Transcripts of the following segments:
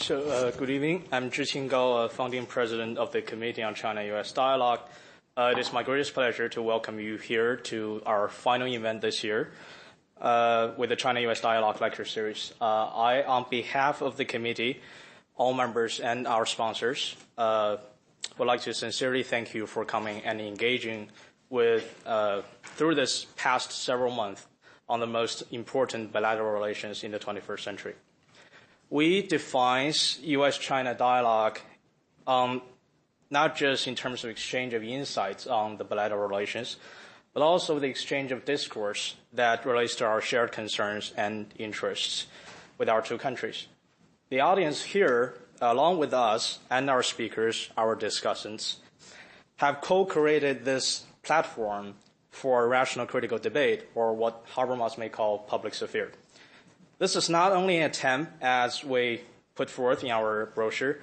Good evening. I'm Zhiqing Gao, founding president of the Committee on China-U.S. Dialogue. It is my greatest pleasure to welcome you here to our final event this year with the China-U.S. Dialogue Lecture Series. I, on behalf of the committee, all members, and our sponsors, would like to sincerely thank you for coming and engaging with through this past several months on the most important bilateral relations in the 21st century. We define U.S.-China dialogue not just in terms of exchange of insights on the bilateral relations, but also the exchange of discourse that relates to our shared concerns and interests with our two countries. The audience here, along with us and our speakers, our discussants, have co-created this platform for rational critical debate, or what Habermas may call public sphere. This is not only an attempt, as we put forth in our brochure,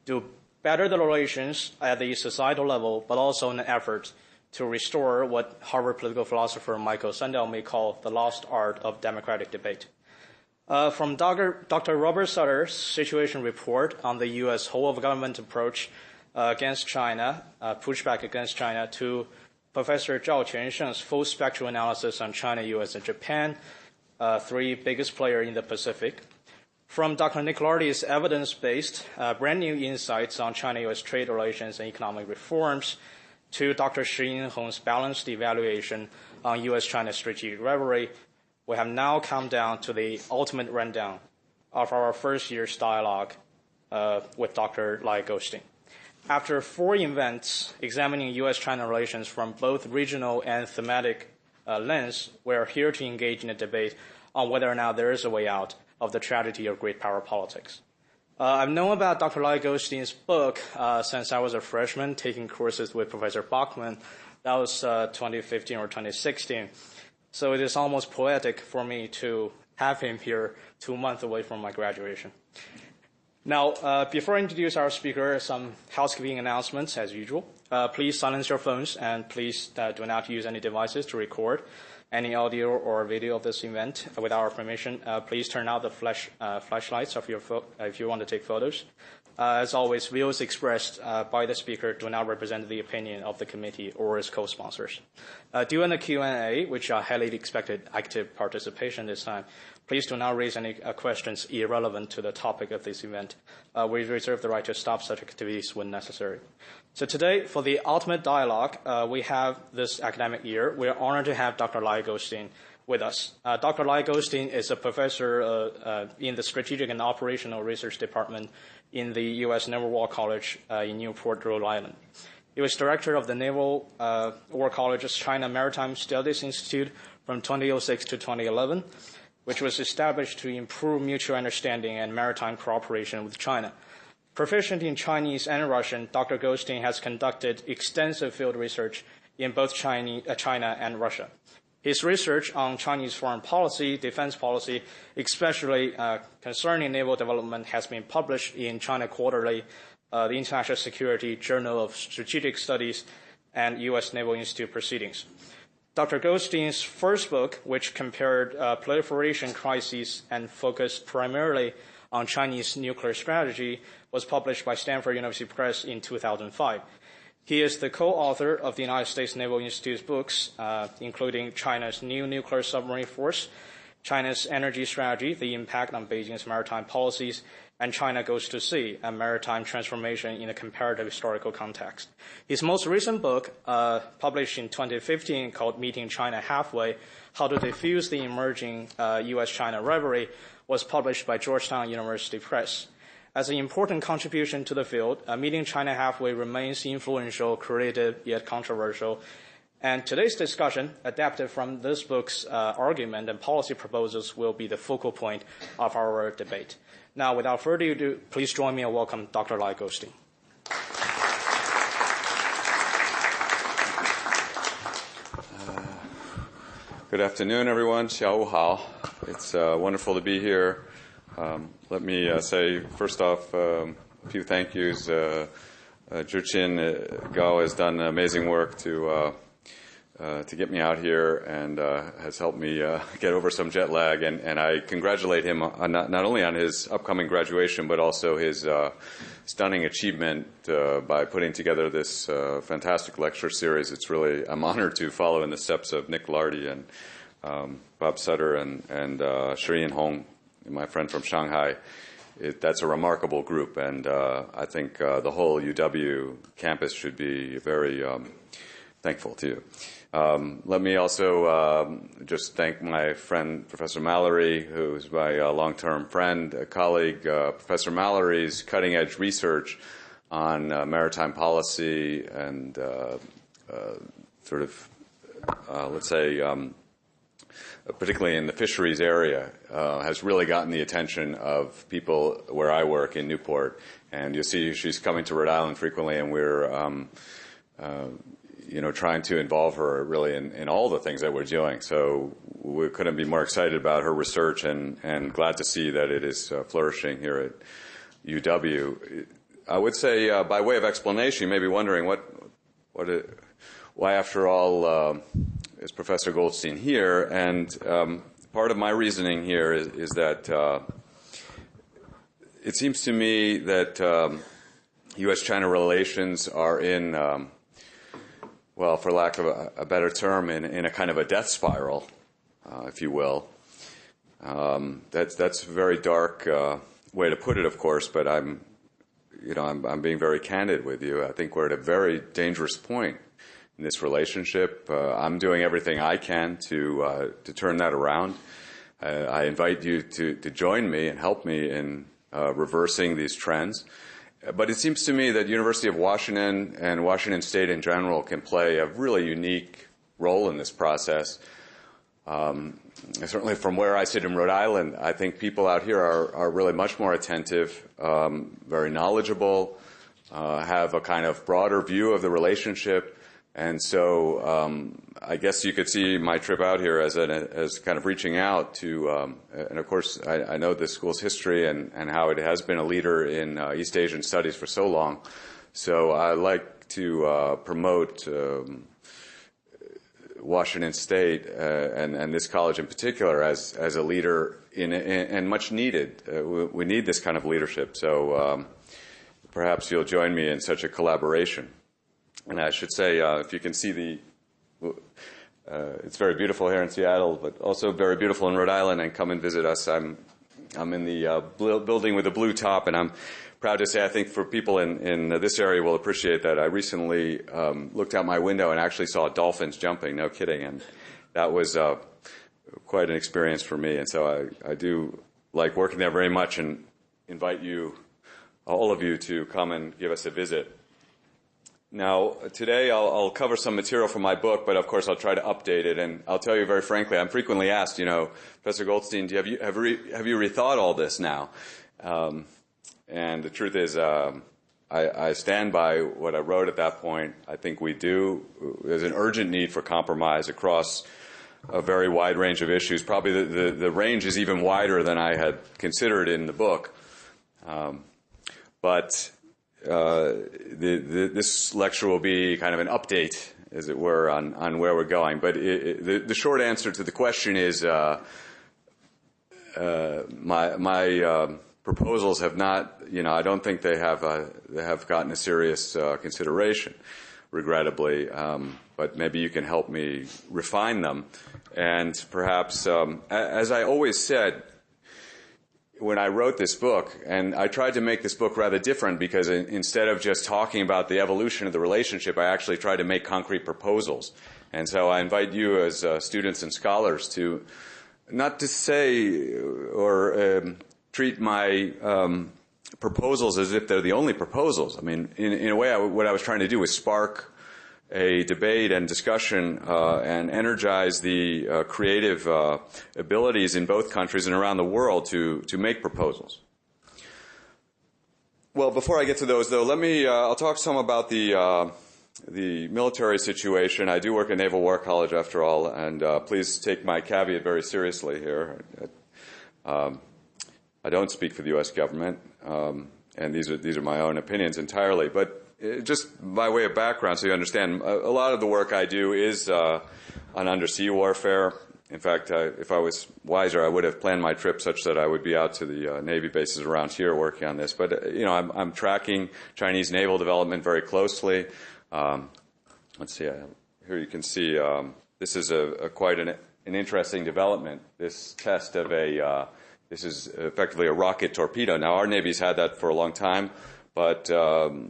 to better the relations at the societal level, but also an effort to restore what Harvard political philosopher Michael Sandel may call the lost art of democratic debate. From Dr. Robert Sutter's situation report on the U.S. whole-of-government approach against China, pushback against China, to Professor Zhao Quansheng's full-spectrum analysis on China, U.S., and Japan, three biggest players in the Pacific. From Dr. Nick Lardy's evidence-based, brand-new insights on China-U.S. trade relations and economic reforms, to Dr. Shi Yinhong's balanced evaluation on U.S.-China strategic rivalry, we have now come down to the ultimate rundown of our first year's dialogue with Dr. Lyle Goldstein. After 4 events examining U.S.-China relations from both regional and thematic lens, we are here to engage in a debate on whether or not there is a way out of the tragedy of great power politics. I've known about Dr. Lyle Goldstein's book since I was a freshman taking courses with Professor Bachman. That was 2015 or 2016. So it is almost poetic for me to have him here 2 months away from my graduation. Now, before I introduce our speaker, some housekeeping announcements as usual. Please silence your phones and please do not use any devices to record any audio or video of this event with our permission. Please turn out the flashlights of if you want to take photos. As always, views expressed by the speaker do not represent the opinion of the committee or its co-sponsors. During the Q&A, which are highly expected active participation this time, please do not raise any questions irrelevant to the topic of this event. We reserve the right to stop such activities when necessary. So today, for the ultimate dialogue we have this academic year, we are honored to have Dr. Lyle Goldstein with us. Dr. Lyle Goldstein is a professor in the Strategic and Operational Research Department in the U.S. Naval War College in Newport, Rhode Island. He was director of the Naval War College's China Maritime Studies Institute from 2006 to 2011, which was established to improve mutual understanding and maritime cooperation with China. Proficient in Chinese and Russian, Dr. Goldstein has conducted extensive field research in both China and Russia. His research on Chinese foreign policy, defense policy, especially concerning naval development, has been published in China Quarterly, the International Security Journal of Strategic Studies, and U.S. Naval Institute Proceedings. Dr. Goldstein's first book, which compared proliferation crises and focused primarily on Chinese nuclear strategy, was published by Stanford University Press in 2005. He is the co-author of the United States Naval Institute's books, including China's New Nuclear Submarine Force, China's Energy Strategy, the Impact on Beijing's Maritime Policies, and China Goes to Sea, a Maritime Transformation in a Comparative Historical Context. His most recent book, published in 2015, called Meeting China Halfway, How to Defuse the Emerging U.S.-China Rivalry, was published by Georgetown University Press. As an important contribution to the field, Meeting China Halfway remains influential, creative, yet controversial. And today's discussion, adapted from this book's argument and policy proposals, will be the focal point of our debate. Now, without further ado, please join me in welcoming Dr. Lyle Goldstein. Good afternoon, everyone. 下午好. It's wonderful to be here. Let me say, first off, a few thank yous. Zhiqing Gao has done amazing work to to get me out here and has helped me get over some jet lag. And I congratulate him on not only on his upcoming graduation, but also his stunning achievement by putting together this fantastic lecture series. I'm honored to follow in the steps of Nick Lardy and Bob Sutter and Shireen Hong, my friend from Shanghai. That's a remarkable group, and I think the whole UW campus should be very thankful to you. Let me also just thank my friend, Professor Mallory, who's my long-term friend, colleague. Professor Mallory's cutting-edge research on maritime policy and let's say, particularly in the fisheries area, has really gotten the attention of people where I work in Newport. And you'll see she's coming to Rhode Island frequently, and we're trying to involve her really in all the things that we're doing. So we couldn't be more excited about her research and glad to see that it is flourishing here at UW. I would say, by way of explanation, you may be wondering why, after all, is Professor Goldstein here? And part of my reasoning here is that it seems to me that U.S.-China relations are in well, for lack of a better term, in a kind of a death spiral, if you will. That's a very dark way to put it, of course, but I'm being very candid with you. I think we're at a very dangerous point in this relationship. I'm doing everything I can to turn that around. I invite you to join me and help me in reversing these trends. But it seems to me that University of Washington and Washington State in general can play a really unique role in this process. Certainly from where I sit in Rhode Island, I think people out here are really much more attentive, very knowledgeable, have a kind of broader view of the relationship. And so I guess you could see my trip out here as kind of reaching out to, and of course I know the school's history and how it has been a leader in East Asian studies for so long. So I like to promote Washington State and this college in particular as a leader and much needed. We need this kind of leadership. So perhaps you'll join me in such a collaboration. And I should say, if you can see it's very beautiful here in Seattle, but also very beautiful in Rhode Island, and come and visit us. I'm in the building with a blue top, and I'm proud to say I think for people in this area will appreciate that. I recently looked out my window and actually saw dolphins jumping, no kidding, and that was quite an experience for me. And so I do like working there very much and invite you, all of you, to come and give us a visit. Now, today I'll cover some material from my book, but of course I'll try to update it. And I'll tell you very frankly, I'm frequently asked, Professor Goldstein, have you rethought all this now? And the truth is, I stand by what I wrote at that point. I think we do. There's an urgent need for compromise across a very wide range of issues. Probably the range is even wider than I had considered in the book. But this lecture will be kind of an update, as it were, on where we're going. But the short answer to the question is my proposals have not, I don't think they have gotten a serious consideration, regrettably. But maybe you can help me refine them. And perhaps, as I always said, when I wrote this book, and I tried to make this book rather different because instead of just talking about the evolution of the relationship, I actually tried to make concrete proposals. And so I invite you as students and scholars to not to say or treat my proposals as if they're the only proposals. I mean, in a way, what I was trying to do was spark a debate and discussion and energize the creative abilities in both countries and around the world to make proposals. Well, before I get to those, though, I'll talk some about the military situation. I do work at Naval War College, after all, and please take my caveat very seriously here. I don't speak for the U.S. government, and these are my own opinions entirely. But just by way of background, so you understand, a lot of the work I do is on undersea warfare. In fact, if I was wiser, I would have planned my trip such that I would be out to the Navy bases around here working on this. But, I'm tracking Chinese naval development very closely. Let's see, here you can see this is quite an interesting development, this test of this is effectively a rocket torpedo. Now, our Navy's had that for a long time, but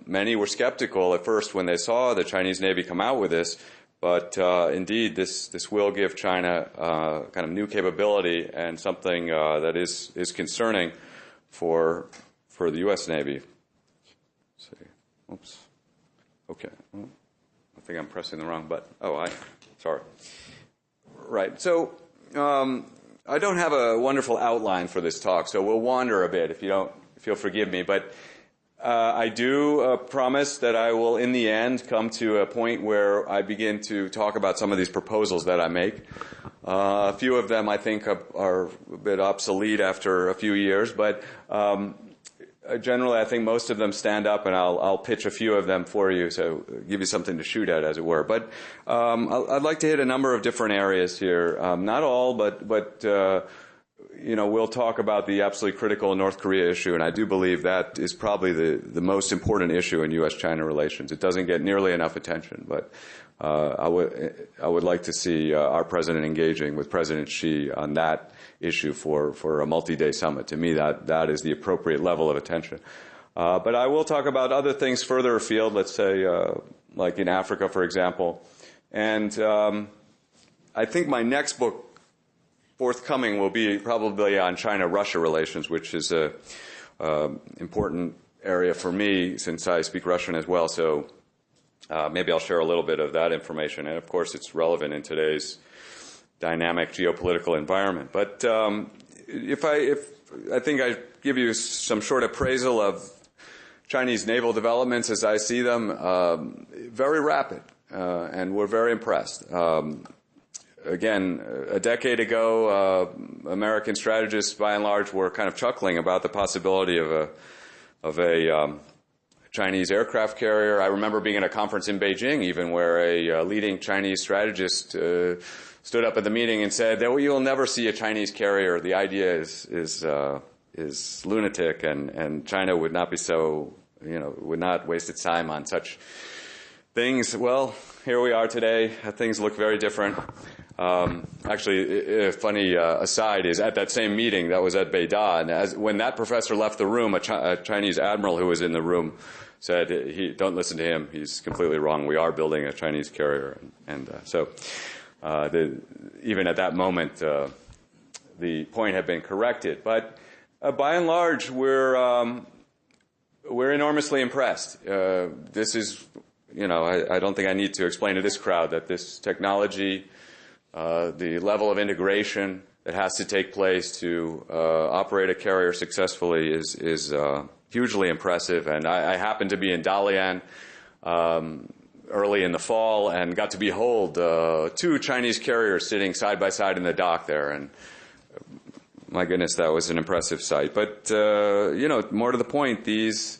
many were skeptical at first when they saw the Chinese Navy come out with this. But indeed, this will give China kind of new capability and something that is concerning for the U.S. Navy. Let's see. Oops. Okay. I think I'm pressing the wrong button. Sorry. Right. So I don't have a wonderful outline for this talk, so we'll wander a bit if you'll forgive me. But I do promise that I will, in the end, come to a point where I begin to talk about some of these proposals that I make. A few of them, I think, are a bit obsolete after a few years, but generally, I think most of them stand up, and I'll pitch a few of them for you, so give you something to shoot at, as it were. But I'd like to hit a number of different areas here. Not all, but we'll talk about the absolutely critical North Korea issue, and I do believe that is probably the most important issue in U.S.-China relations. It doesn't get nearly enough attention, but I would like to see our president engaging with President Xi on that issue for a multi-day summit. To me, that is the appropriate level of attention. But I will talk about other things further afield, let's say, like in Africa, for example. And I think my next book forthcoming will be probably on China-Russia relations, which is a important area for me since I speak Russian as well. So maybe I'll share a little bit of that information. And, of course, it's relevant in today's dynamic geopolitical environment. But if I think I give you some short appraisal of Chinese naval developments as I see them, very rapid, and we're very impressed. Again, a decade ago, American strategists, by and large, were kind of chuckling about the possibility of a Chinese aircraft carrier. I remember being at a conference in Beijing, even, where a leading Chinese strategist stood up at the meeting and said that you'll never see a Chinese carrier. The idea is lunatic, and China would not be so, would not waste its time on such things. Well, here we are today. Things look very different. Actually, a funny aside is at that same meeting that was at Beida, when that professor left the room, a Chinese admiral who was in the room said, "Don't listen to him. He's completely wrong. We are building a Chinese carrier." So even at that moment, the point had been corrected. But by and large, we're enormously impressed. This is, I don't think I need to explain to this crowd that this technology, the level of integration that has to take place to operate a carrier successfully is hugely impressive. And I happened to be in Dalian early in the fall and got to behold two Chinese carriers sitting side by side in the dock there. And my goodness, that was an impressive sight. But, more to the point, these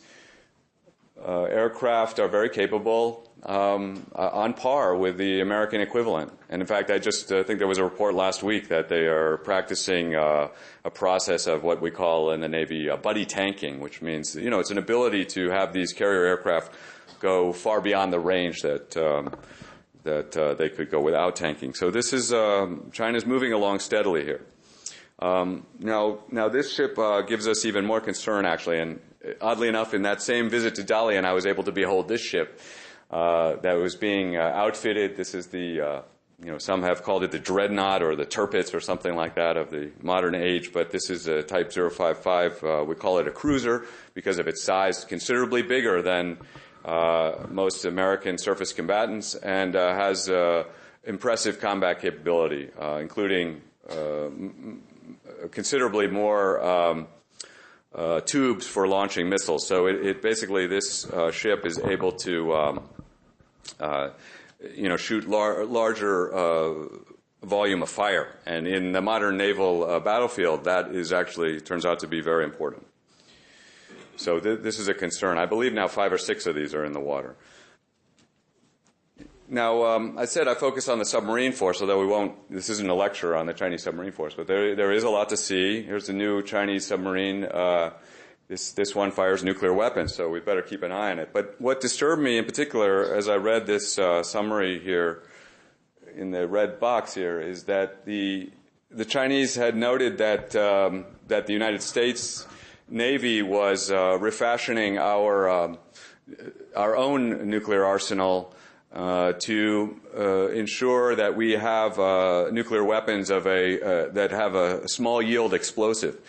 aircraft are very capable, on par with the American equivalent. And in fact, I just think there was a report last week that they are practicing a process of what we call in the Navy buddy tanking, which means, it's an ability to have these carrier aircraft go far beyond the range that they could go without tanking. So this is China's moving along steadily here. Now this ship gives us even more concern, actually, and oddly enough, in that same visit to Dalian, I was able to behold this ship that was being outfitted. This is the, some have called it the dreadnought or the Tirpitz or something like that of the modern age, but this is a Type 055. We call it a cruiser because of its size, considerably bigger than most American surface combatants, and has impressive combat capability, including considerably more tubes for launching missiles. So it basically, this ship is able to shoot larger volume of fire, and in the modern naval battlefield, that is actually turns out to be very important. So this is a concern. I believe now 5 or 6 of these are in the water. Now, I said I focus on the submarine force, although this isn't a lecture on the Chinese submarine force, but there is a lot to see. Here's the new Chinese submarine. This one fires nuclear weapons, so we better keep an eye on it. But what disturbed me in particular, as I read this summary here in the red box here, is that the Chinese had noted that the United States Navy was refashioning our own nuclear arsenal to ensure that we have nuclear weapons that have a small yield explosive.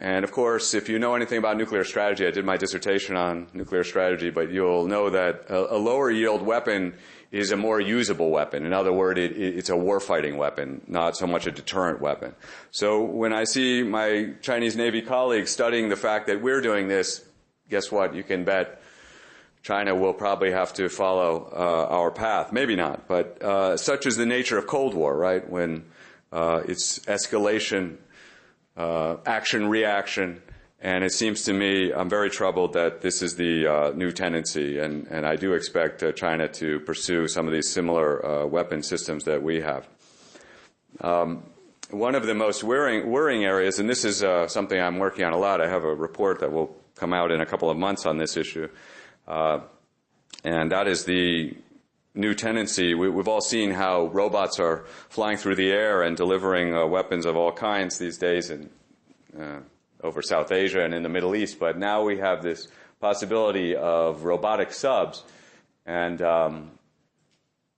And of course, if you know anything about nuclear strategy, I did my dissertation on nuclear strategy, but you'll know that a lower yield weapon is a more usable weapon. In other words, it's a warfighting weapon, not so much a deterrent weapon. So when I see my Chinese Navy colleagues studying the fact that we're doing this, guess what? You can bet China will probably have to follow our path. Maybe not, but such is the nature of Cold War, right? When it's escalation, action, reaction, and it seems to me, I'm very troubled that this is the new tendency, and I do expect China to pursue some of these similar weapon systems that we have. One of the most worrying areas, and this is something I'm working on a lot, I have a report that will come out in a couple of months on this issue, and that is the new tendency. We've all seen how robots are flying through the air and delivering weapons of all kinds these days over South Asia and in the Middle East. But now we have this possibility of robotic subs. And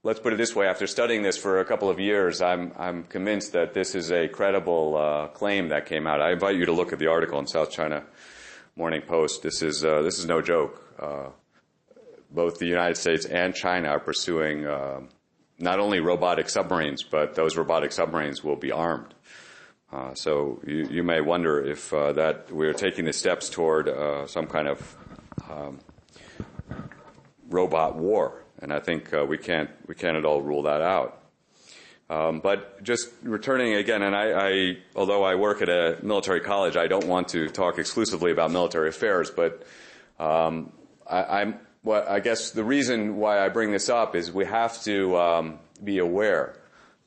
let's put it this way, after studying this for a couple of years, I'm convinced that this is a credible claim that came out. I invite you to look at the article in South China Morning Post. This is no joke. Both the United States and China are pursuing not only robotic submarines, but those robotic submarines will be armed. So you may wonder if that we're taking the steps toward some kind of robot war, and I think we can't at all rule that out. But just returning again, and although I work at a military college, I don't want to talk exclusively about military affairs, but I guess the reason why I bring this up is we have to be aware.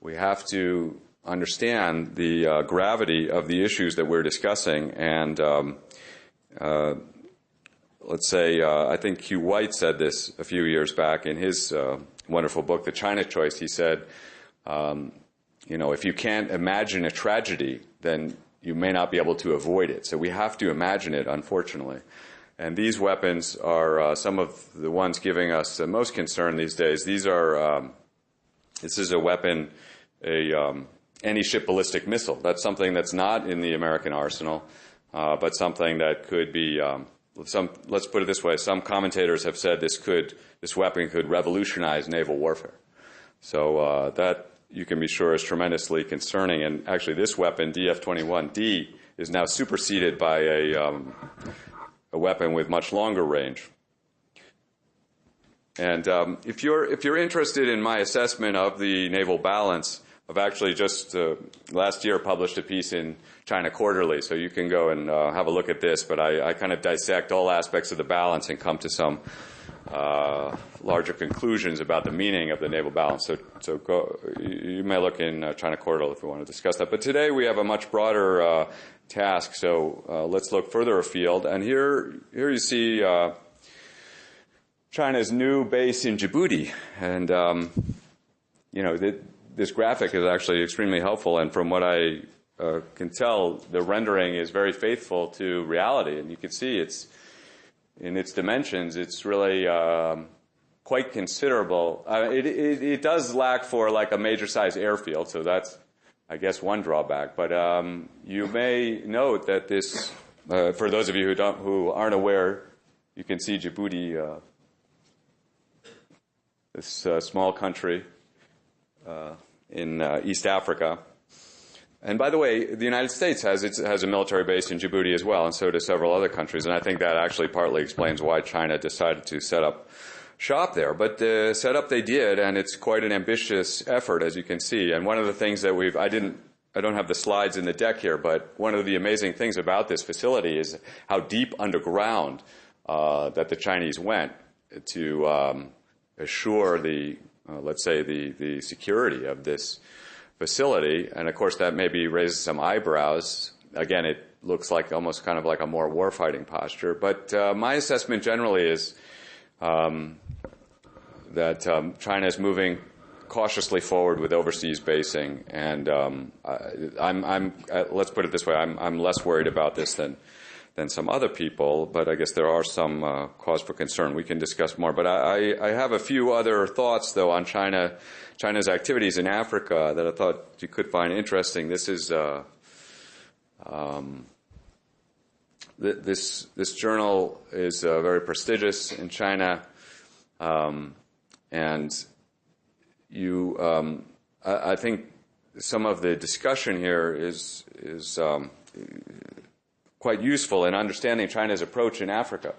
We have to understand the gravity of the issues that we're discussing. And let's say, I think Hugh White said this a few years back in his wonderful book, The China Choice. He said, if you can't imagine a tragedy, then you may not be able to avoid it. So we have to imagine it, unfortunately. And these weapons are some of the ones giving us the most concern these days. This is a weapon, anti-ship ballistic missile. That's something that's not in the American arsenal, but something that could be, let's put it this way, some commentators have said this weapon could revolutionize naval warfare. So that, you can be sure, is tremendously concerning. And actually this weapon, DF-21D, is now superseded by a weapon with much longer range. And if you're interested in my assessment of the naval balance, I've actually just last year published a piece in China Quarterly, so you can go and have a look at this. But I kind of dissect all aspects of the balance and come to some larger conclusions about the meaning of the naval balance. So you may look in China Quarterly if we want to discuss that. But today we have a much broader task, so let's look further afield. And here you see China's new base in Djibouti, and this graphic is actually extremely helpful. And from what I can tell, the rendering is very faithful to reality, and you can see it's in its dimensions. It's really quite considerable. It does lack for like a major size airfield, so that's, I guess, one drawback. But you may note that this, for those of you who aren't aware, you can see Djibouti, this small country in East Africa. And by the way, the United States has a military base in Djibouti as well, and so do several other countries. And I think that actually partly explains why China decided to set up shop there. But set up they did, and it's quite an ambitious effort, as you can see. And one of the things that I didn't don't have the slides in the deck here, but one of the amazing things about this facility is how deep underground that the Chinese went to assure the, let's say, the security of this facility. And of course, that maybe raises some eyebrows. Again, it looks like almost kind of like a more warfighting posture. But my assessment generally is that China is moving cautiously forward with overseas basing, and let's put it this way: I'm less worried about this than some other people, but I guess there are some cause for concern. We can discuss more, but I have a few other thoughts though on China's activities in Africa that I thought you could find interesting. This is this journal is very prestigious in China, and I think some of the discussion here is quite useful in understanding China's approach in Africa.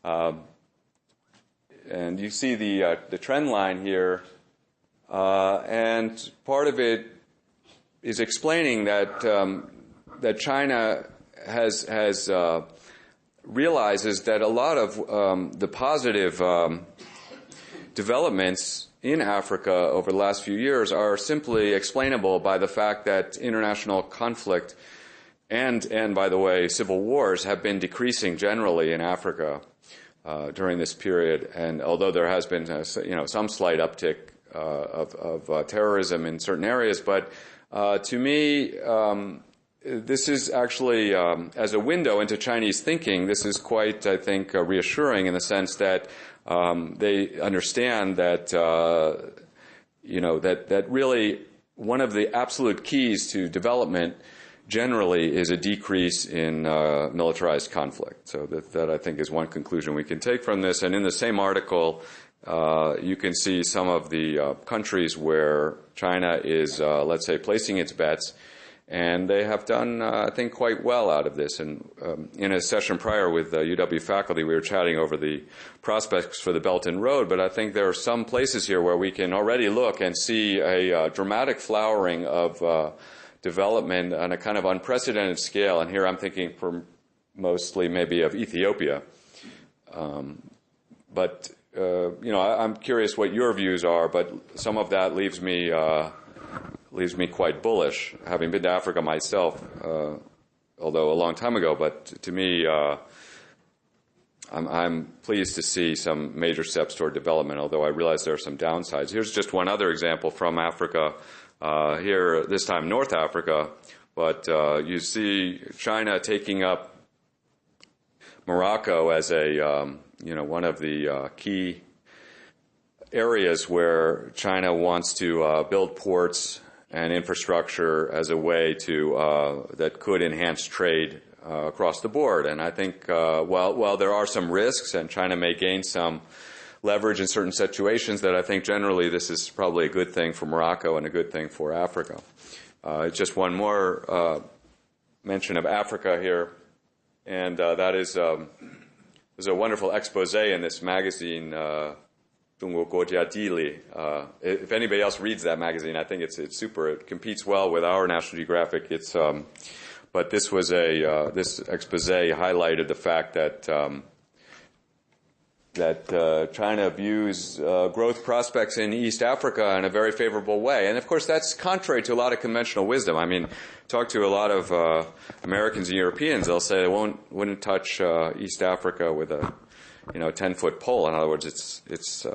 And you see the trend line here, and part of it is explaining that that China has realizes that a lot of the positive developments in Africa over the last few years are simply explainable by the fact that international conflict and by the way, civil wars have been decreasing generally in Africa during this period. And although there has been some slight uptick of terrorism in certain areas, but to me, this is actually, as a window into Chinese thinking, this is quite, I think, reassuring in the sense that they understand that, that really one of the absolute keys to development generally is a decrease in militarized conflict. So that I think is one conclusion we can take from this. And in the same article, you can see some of the countries where China is, let's say, placing its bets. And they have done, I think, quite well out of this. And in a session prior with UW faculty, we were chatting over the prospects for the Belt and Road. But I think there are some places here where we can already look and see a dramatic flowering of development on a kind of unprecedented scale. And here I'm thinking mostly maybe of Ethiopia. But I'm curious what your views are. But some of that leaves me quite bullish, having been to Africa myself, although a long time ago. But to me, I'm pleased to see some major steps toward development, although I realize there are some downsides. Here's just one other example from Africa, here this time North Africa, but you see China taking up Morocco as a one of the key areas where China wants to build ports and infrastructure as a way to that could enhance trade across the board. And I think while there are some risks and China may gain some leverage in certain situations, that I think generally this is probably a good thing for Morocco and a good thing for Africa. Just one more mention of Africa here, and that is there's a wonderful expose in this magazine, 中国国家地理. If anybody else reads that magazine, I think it's super. It competes well with our National Geographic. But this was this expose highlighted the fact that China views growth prospects in East Africa in a very favorable way, and of course that's contrary to a lot of conventional wisdom. I mean, talk to a lot of Americans and Europeans; they'll say they wouldn't touch East Africa with a 10-foot pole. In other words, it's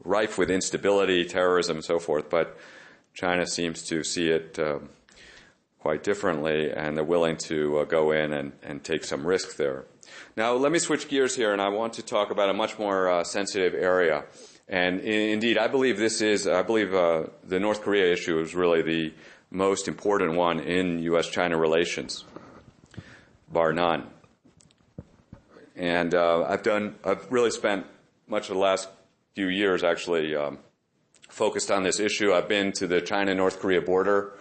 rife with instability, terrorism, and so forth. But China seems to see it quite differently, and they're willing to go in and take some risk there. Now, let me switch gears here, and I want to talk about a much more sensitive area. And indeed, I believe the North Korea issue is really the most important one in U.S.-China relations, bar none. And I've really spent much of the last few years actually focused on this issue. I've been to the China-North Korea border.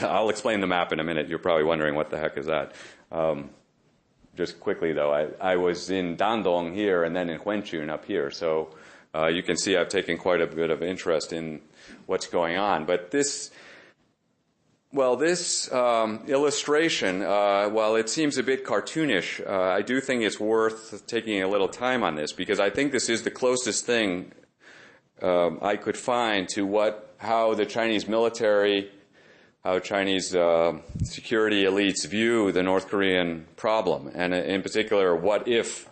I'll explain the map in a minute. You're probably wondering what the heck is that. Just quickly though, I was in Dandong here and then in Huenchun up here. So you can see I've taken quite a bit of interest in what's going on. But this illustration, while it seems a bit cartoonish, I do think it's worth taking a little time on this, because I think this is the closest thing I could find to how the Chinese military, how Chinese security elites view the North Korean problem, and in particular, what if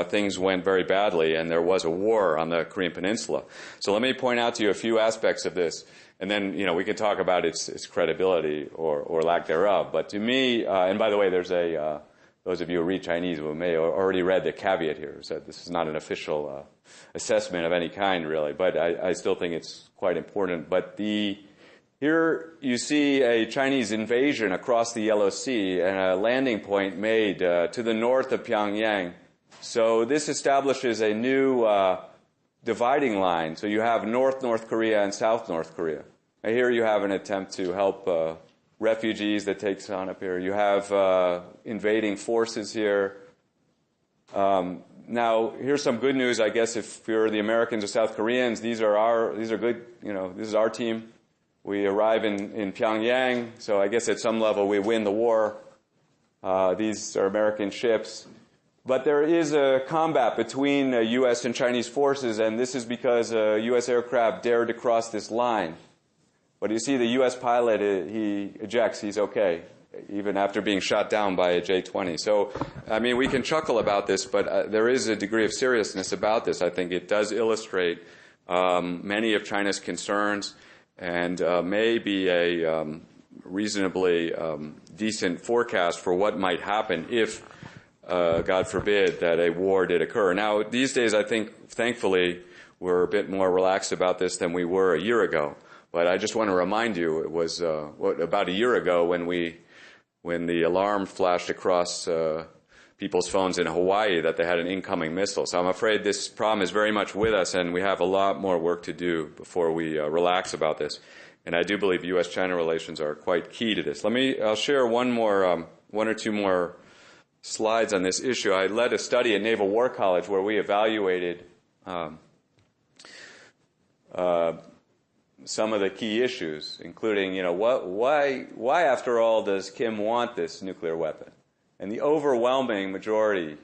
things went very badly and there was a war on the Korean Peninsula. So let me point out to you a few aspects of this, and then we can talk about its credibility or lack thereof. But to me, and by the way, there's those of you who read Chinese who may have already read the caveat here, so this is not an official assessment of any kind, really, but I still think it's quite important. But here you see a Chinese invasion across the Yellow Sea and a landing point made to the north of Pyongyang. So this establishes a new dividing line. So you have North Korea and South North Korea. And here you have an attempt to help refugees that takes on up here. You have invading forces here. Now, here's some good news, I guess, if you're the Americans or South Koreans. These are good, this is our team. We arrive in Pyongyang, so I guess at some level we win the war. These are American ships. But there is a combat between U.S. and Chinese forces, and this is because a U.S. aircraft dared to cross this line. But you see the U.S. pilot, he ejects, he's okay, even after being shot down by a J-20. So, I mean, we can chuckle about this, but there is a degree of seriousness about this. I think it does illustrate many of China's concerns, and may be a reasonably decent forecast for what might happen if, God forbid, that a war did occur. Now, these days, I think, thankfully, we're a bit more relaxed about this than we were a year ago. But I just want to remind you, it was about a year ago when the alarm flashed across people's phones in Hawaii that they had an incoming missile. So I'm afraid this problem is very much with us, and we have a lot more work to do before we relax about this. And I do believe U.S.-China relations are quite key to this. I'll share one or two more slides on this issue. I led a study at Naval War College where we evaluated some of the key issues, including, why after all does Kim want this nuclear weapon? And the overwhelming majority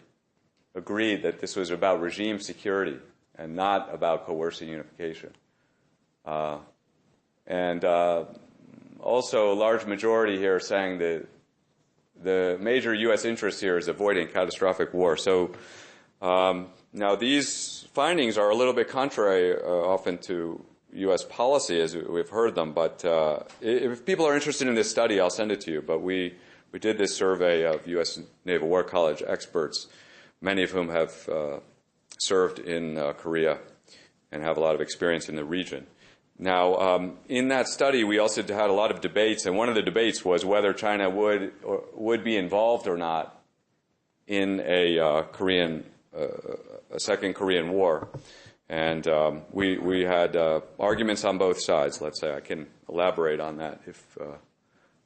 agreed that this was about regime security and not about coercing unification. And also a large majority here saying that the major U.S. interest here is avoiding catastrophic war. So now these findings are a little bit contrary often to U.S. policy as we've heard them, but if people are interested in this study, I'll send it to you. But we did this survey of U.S. Naval War College experts, many of whom have served in Korea and have a lot of experience in the region. Now, in that study, we also had a lot of debates, and one of the debates was whether China would be involved or not in a second Korean War. And we had arguments on both sides, let's say. I can elaborate on that if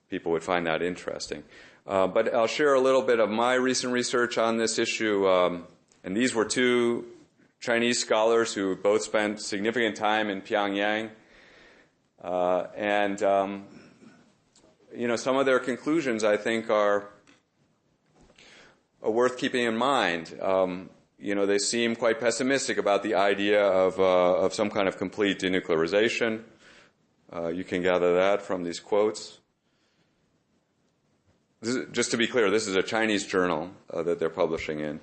people would find that interesting. But I'll share a little bit of my recent research on this issue. And these were two Chinese scholars who both spent significant time in Pyongyang. And some of their conclusions, I think, are worth keeping in mind. They seem quite pessimistic about the idea of some kind of complete denuclearization. You can gather that from these quotes. Just to be clear, this is a Chinese journal that they're publishing in.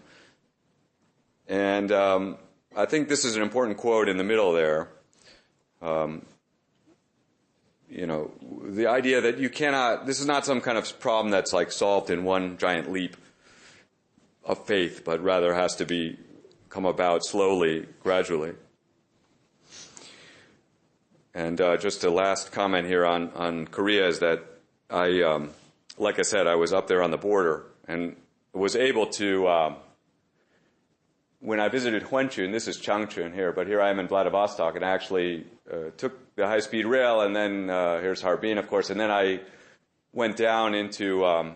And I think this is an important quote in the middle there. The idea that you cannot, this is not some kind of problem that's like solved in one giant leap of faith, but rather has to come about slowly, gradually. And just a last comment here on Korea is that like I said, I was up there on the border and was able to, when I visited Hwenchun, this is Changchun here, but here I am in Vladivostok, and I actually took the high-speed rail, and then here's Harbin, of course, and then I went down into,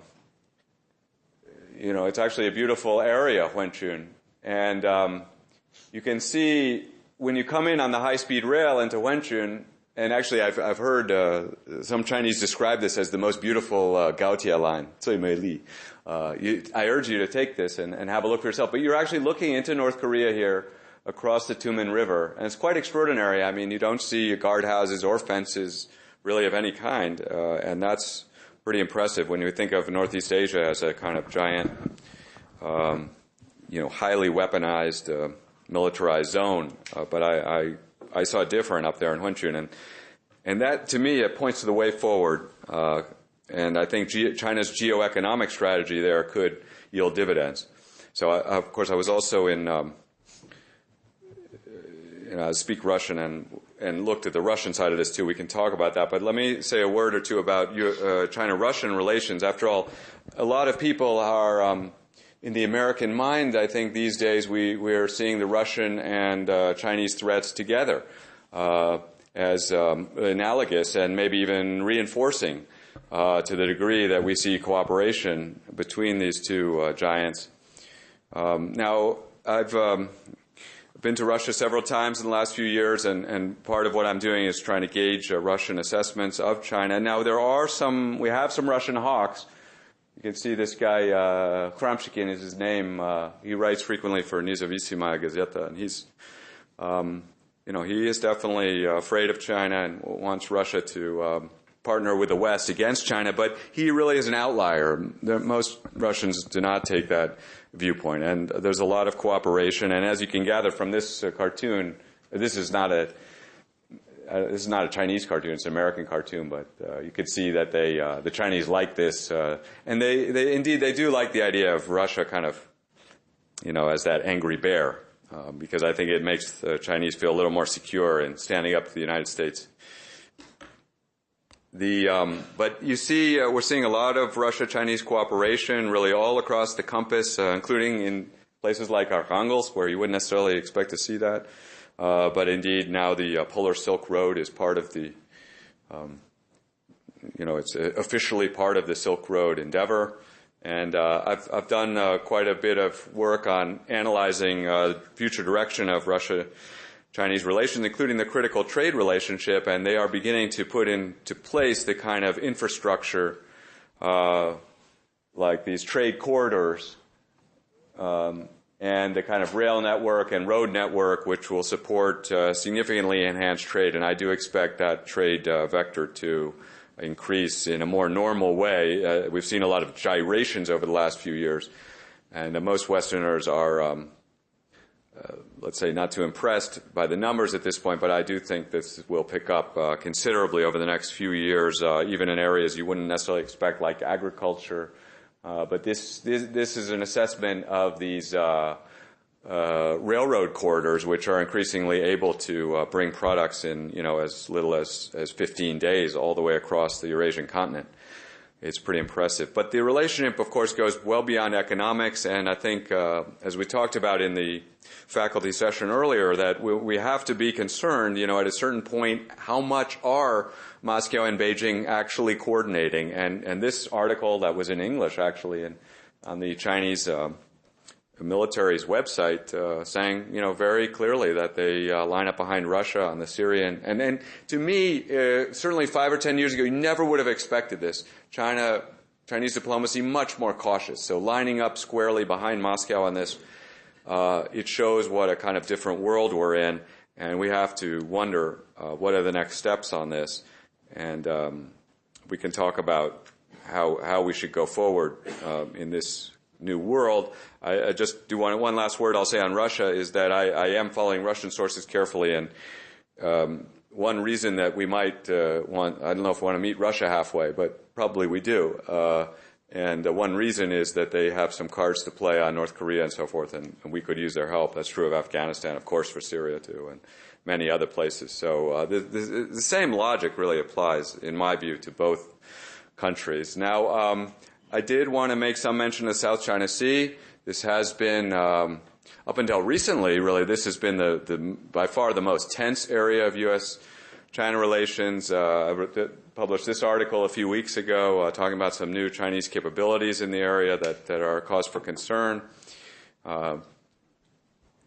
it's actually a beautiful area, Hwenchun, and you can see when you come in on the high-speed rail into Wenchun, and actually I've heard some Chinese describe this as the most beautiful Gaotie line, 最美丽. I urge you to take this and have a look for yourself. But you're actually looking into North Korea here across the Tumen River, and it's quite extraordinary. I mean, you don't see guardhouses or fences really of any kind, and that's pretty impressive when you think of Northeast Asia as a kind of giant, highly weaponized, militarized zone. But I saw it different up there in Wenchun, and that, to me, it points to the way forward. And I think China's geoeconomic strategy there could yield dividends. So, of course, I was also I speak Russian and looked at the Russian side of this too. We can talk about that. But let me say a word or two about China-Russian relations. After all, a lot of people are, in the American mind, I think these days we're seeing the Russian and Chinese threats together as analogous and maybe even reinforcing to the degree that we see cooperation between these two giants. Now, I've been to Russia several times in the last few years, and part of what I'm doing is trying to gauge Russian assessments of China. Now, we have some Russian hawks. You can see this guy, Kramshikin is his name. He writes frequently for Nezavissimaya Gazeta, and he's, he is definitely afraid of China and wants Russia to partner with the West against China, but he really is an outlier. Most Russians do not take that viewpoint, and there's a lot of cooperation. And as you can gather from this cartoon, this is not a Chinese cartoon; it's an American cartoon. But you could see that the Chinese like this, and they indeed do like the idea of Russia kind of, as that angry bear, because I think it makes the Chinese feel a little more secure in standing up to the United States. But you see, we're seeing a lot of Russia-Chinese cooperation really all across the compass, including in places like Arkhangelsk, where you wouldn't necessarily expect to see that. But indeed, now the Polar Silk Road is part of the, it's officially part of the Silk Road endeavor. And I've done quite a bit of work on analyzing future direction of Russia-Chinese relations, including the critical trade relationship, and they are beginning to put into place the kind of infrastructure like these trade corridors and the kind of rail network and road network which will support significantly enhanced trade. And I do expect that trade vector to increase in a more normal way. We've seen a lot of gyrations over the last few years, and most Westerners are let's say, not too impressed by the numbers at this point, but I do think this will pick up considerably over the next few years, even in areas you wouldn't necessarily expect, like agriculture. But this is an assessment of these railroad corridors, which are increasingly able to bring products in, as little as 15 days all the way across the Eurasian continent. It's pretty impressive. But the relationship, of course, goes well beyond economics, and I think, as we talked about in the faculty session earlier, that we have to be concerned, at a certain point, how much are Moscow and Beijing actually coordinating? And this article that was in English, actually, on the Chinese military's website, saying, very clearly that they line up behind Russia on the Syrian. And to me, certainly 5 or 10 years ago, you never would have expected this. Chinese diplomacy much more cautious. So lining up squarely behind Moscow on this, it shows what a kind of different world we're in, and we have to wonder what are the next steps on this. And we can talk about how we should go forward in this new world. I just do one last word I'll say on Russia is that I am following Russian sources carefully, and one reason that we might want, I don't know if we want to meet Russia halfway, but probably we do. And one reason is that they have some cards to play on North Korea and so forth, and we could use their help. That's true of Afghanistan, of course, for Syria too, and many other places. So the same logic really applies, in my view, to both countries. Now, I did want to make some mention of the South China Sea. This has been, up until recently, really, this has been by far the most tense area of U.S.-China relations. I published this article a few weeks ago talking about some new Chinese capabilities in the area that are a cause for concern.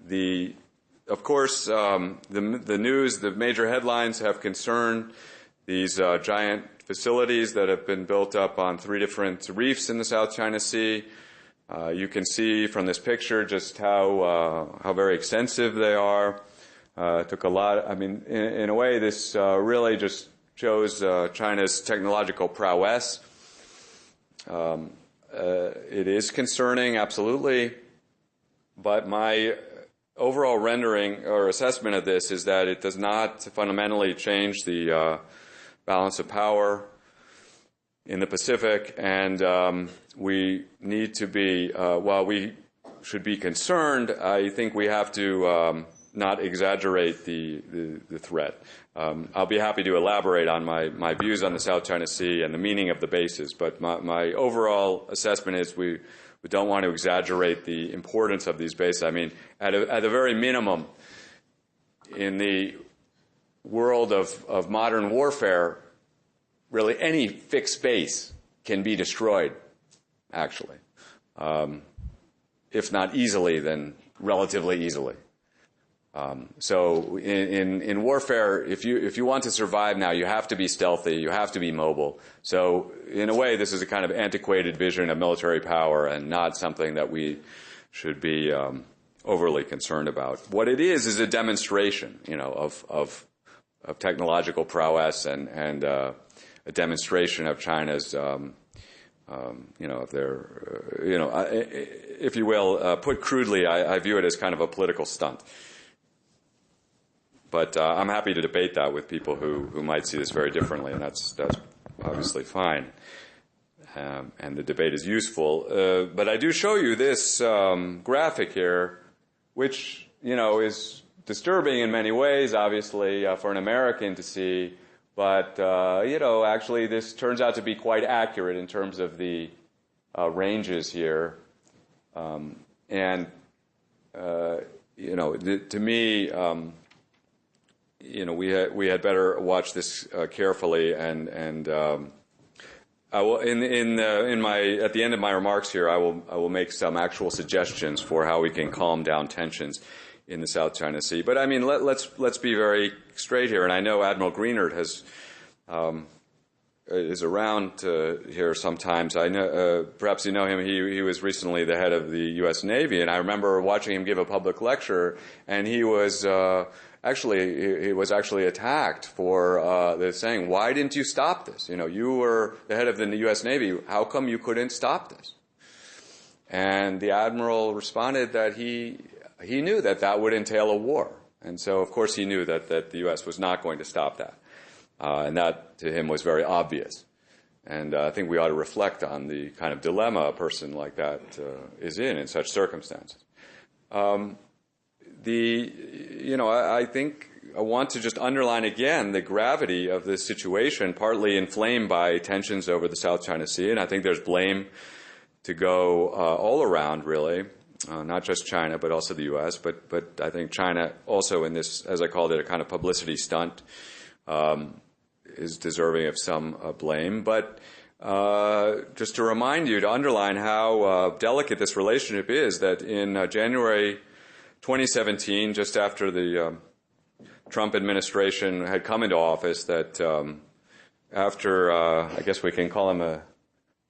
The of course, the news, the major headlines have concerned these giant facilities that have been built up on 3 different reefs in the South China Sea. You can see from this picture just how very extensive they are. It took a lot. I mean, in a way, this really just shows China's technological prowess. It is concerning, absolutely, but my overall rendering or assessment of this is that it does not fundamentally change the balance of power in the Pacific, and we need to be, while we should be concerned, I think we have to not exaggerate the threat. I'll be happy to elaborate on my views on the South China Sea and the meaning of the bases, but my overall assessment is we don't want to exaggerate the importance of these bases. I mean, at a very minimum, in the world of modern warfare, really any fixed base can be destroyed, actually. If not easily, then relatively easily. So in warfare, if you want to survive now, you have to be stealthy, you have to be mobile. So in a way, this is a kind of antiquated vision of military power and not something that we should be overly concerned about. What it is a demonstration, of technological prowess and a demonstration of China's, of their, if you will, put crudely, I view it as kind of a political stunt. But I'm happy to debate that with people who might see this very differently, and that's obviously fine. And the debate is useful. But I do show you this graphic here, which, is disturbing in many ways, obviously, for an American to see. But, actually this turns out to be quite accurate in terms of the ranges here. To me, we had better watch this carefully, and I will at the end of my remarks here, I will make some actual suggestions for how we can calm down tensions in the South China Sea. But I mean, let's be very straight here, and I know Admiral Greenert is around here sometimes. I know perhaps you know him. He was recently the head of the U.S. Navy, and I remember watching him give a public lecture, and he was actually attacked for saying, "Why didn't you stop this? You were the head of the U.S. Navy. How come you couldn't stop this?" And the admiral responded that he knew that would entail a war, and so of course he knew that the U.S. was not going to stop that, and that to him was very obvious. And I think we ought to reflect on the kind of dilemma a person like that is in such circumstances. I think I want to just underline again the gravity of this situation, partly inflamed by tensions over the South China Sea, and I think there's blame to go all around, really, not just China, but also the U.S., but I think China also in this, as I called it, a kind of publicity stunt, is deserving of some blame. But just to remind you, to underline how delicate this relationship is, that in January 2017, just after the Trump administration had come into office, that after, I guess we can call him a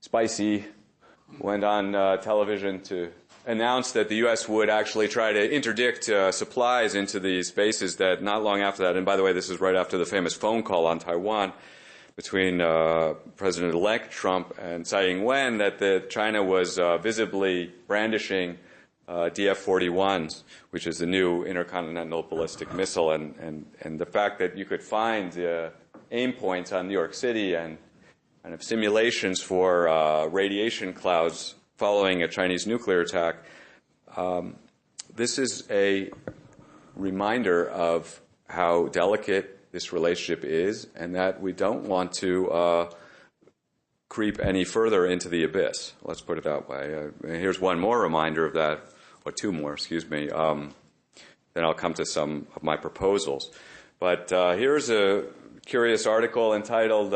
spicy, went on television to announce that the U.S. would actually try to interdict supplies into these bases, that not long after that, and by the way, this is right after the famous phone call on Taiwan between President-elect Trump and Tsai Ing-wen, that China was visibly brandishing DF-41s, which is the new intercontinental ballistic missile, and the fact that you could find aim points on New York City and kind of simulations for radiation clouds following a Chinese nuclear attack. This is a reminder of how delicate this relationship is, and that we don't want to creep any further into the abyss. Let's put it that way. Here's one more reminder of that, or two more, excuse me. Then I'll come to some of my proposals. But here's a curious article entitled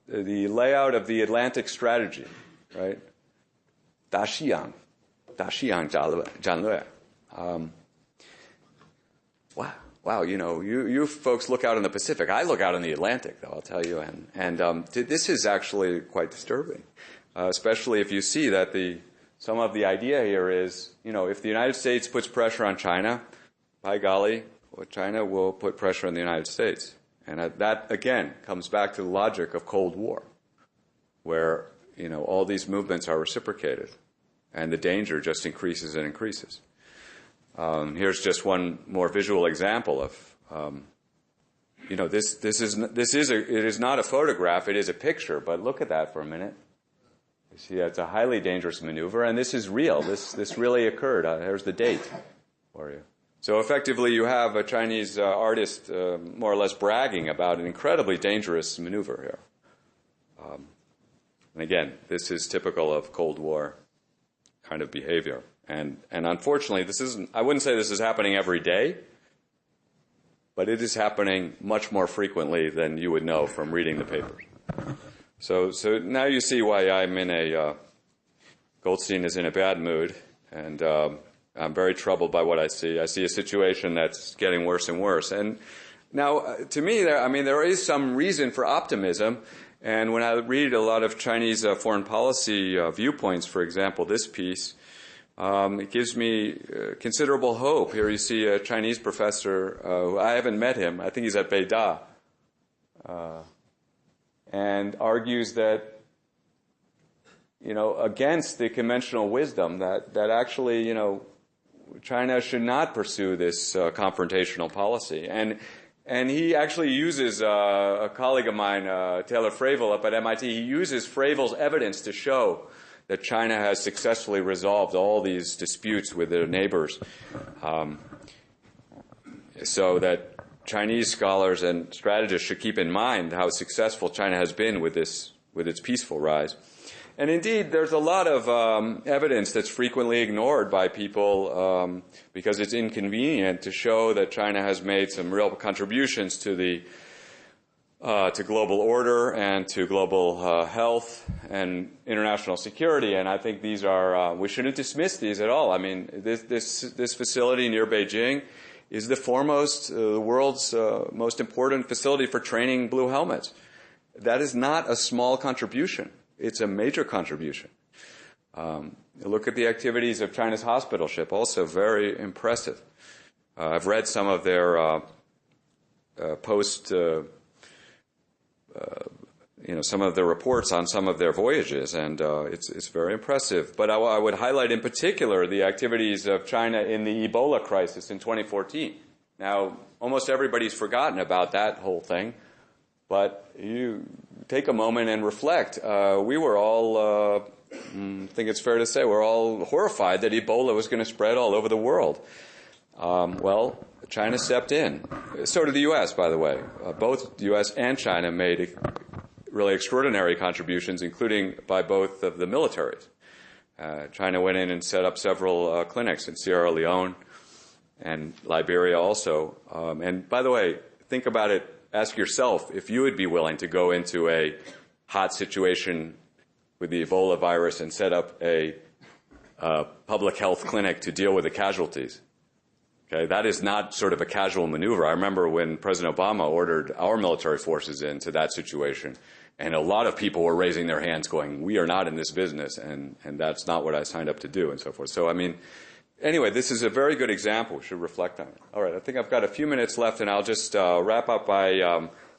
"The Layout of the Atlantic Strategy," right? Daxiang, 大西洋战略. Wow, you folks look out in the Pacific. I look out in the Atlantic, though, I'll tell you. And this is actually quite disturbing, especially if you see that some of the idea here is, if the United States puts pressure on China, by golly, China will put pressure on the United States. And that, again, comes back to the logic of Cold War, where, all these movements are reciprocated, and the danger just increases and increases. Here's just one more visual example of, it is not a photograph, it is a picture, but look at that for a minute. You see, that's a highly dangerous maneuver, and this is real. This really occurred. Here's the date for you. So effectively, you have a Chinese artist more or less bragging about an incredibly dangerous maneuver here. And again, this is typical of Cold War kind of behavior. And unfortunately, I wouldn't say this is happening every day, but it is happening much more frequently than you would know from reading the paper. So now you see why I'm Goldstein is in a bad mood, and I'm very troubled by what I see. I see a situation that's getting worse and worse. And now, to me, there is some reason for optimism. And when I read a lot of Chinese foreign policy viewpoints, for example, this piece, it gives me considerable hope. Here you see a Chinese professor, I haven't met him, I think he's at Beida, and argues that, against the conventional wisdom that actually, China should not pursue this confrontational policy. And he actually uses, a colleague of mine, Taylor Fravel up at MIT, he uses Fravel's evidence to show that China has successfully resolved all these disputes with their neighbors, so that Chinese scholars and strategists should keep in mind how successful China has been with its peaceful rise. And indeed, there's a lot of evidence that's frequently ignored by people because it's inconvenient to show that China has made some real contributions to global order and to global health and international security. And I think these are we shouldn't dismiss these at all. I mean, this facility near Beijing is the world's most important facility for training blue helmets. That is not a small contribution. It's a major contribution. Look at the activities of China's hospital ship, also very impressive. I've read some of their some of the reports on some of their voyages, and it's very impressive. But I would highlight in particular the activities of China in the Ebola crisis in 2014. Now, almost everybody's forgotten about that whole thing, but you take a moment and reflect. We were all, I think it's fair to say, we're all horrified that Ebola was going to spread all over the world. Well, China stepped in. So did the U.S., by the way. Both the U.S. and China made really extraordinary contributions, including by both of the militaries. China went in and set up several clinics in Sierra Leone and Liberia also. And by the way, think about it. Ask yourself if you would be willing to go into a hot situation with the Ebola virus and set up a public health clinic to deal with the casualties. Okay, that is not sort of a casual maneuver. I remember when President Obama ordered our military forces into that situation, and a lot of people were raising their hands going, we are not in this business, and that's not what I signed up to do, and so forth. So, I mean, anyway, this is a very good example. We should reflect on it. All right, I think I've got a few minutes left, and I'll just wrap up by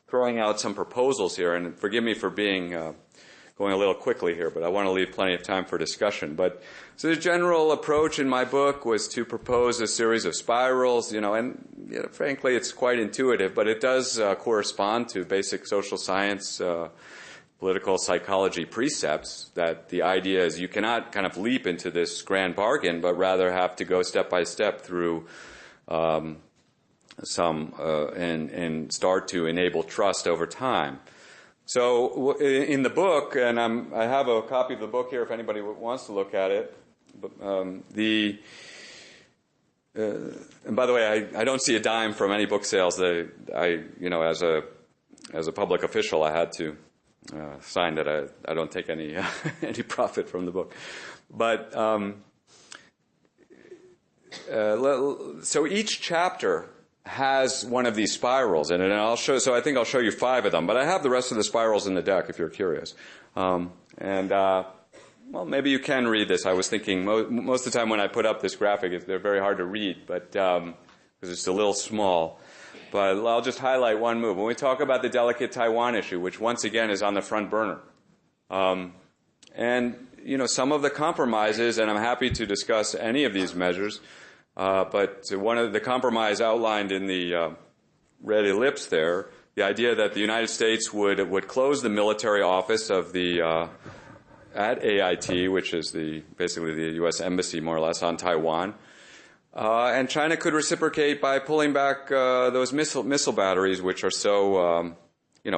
throwing out some proposals here, and forgive me for going a little quickly here, but I want to leave plenty of time for discussion. But so the general approach in my book was to propose a series of spirals, and frankly, it's quite intuitive, but it does correspond to basic social science, political psychology precepts, that the idea is you cannot kind of leap into this grand bargain, but rather have to go step by step through and start to enable trust over time. So in the book, and I have a copy of the book here if anybody wants to look at it. And by the way, I don't see a dime from any book sales. As a public official, I had to sign that I don't take any any profit from the book. But so each chapter has one of these spirals in it, and so I think I'll show you 5 of them, but I have the rest of the spirals in the deck if you're curious. Well, maybe you can read this. I was thinking most of the time when I put up this graphic, they're very hard to read, but because it's a little small. But I'll just highlight one move. When we talk about the delicate Taiwan issue, which once again is on the front burner, and some of the compromises, and I'm happy to discuss any of these measures, but one of the compromise outlined in the red ellipse there, the idea that the United States would close the military office of the at AIT, which is basically the U.S. embassy, more or less, on Taiwan. And China could reciprocate by pulling back those missile batteries, which are so,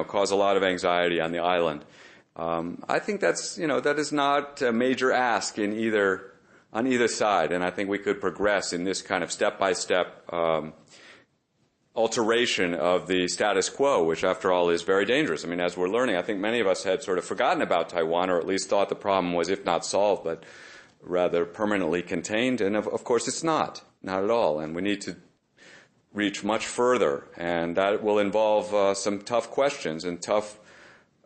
cause a lot of anxiety on the island. I think that is not a major ask on either side, and I think we could progress in this kind of step-by-step alteration of the status quo, which after all is very dangerous. I mean, as we're learning, I think many of us had sort of forgotten about Taiwan, or at least thought the problem was, if not solved, but rather permanently contained. And of course it's not at all. And we need to reach much further. And that will involve some tough questions and tough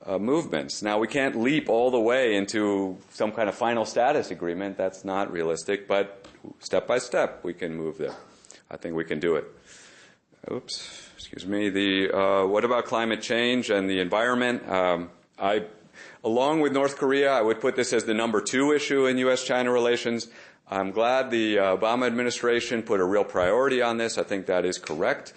movements. Now, we can't leap all the way into some kind of final status agreement. That's not realistic. But step by step, we can move there. I think we can do it. Oops, excuse me. What about climate change and the environment? Along with North Korea, I would put this as the number 2 issue in U.S.-China relations. I'm glad the Obama administration put a real priority on this. I think that is correct.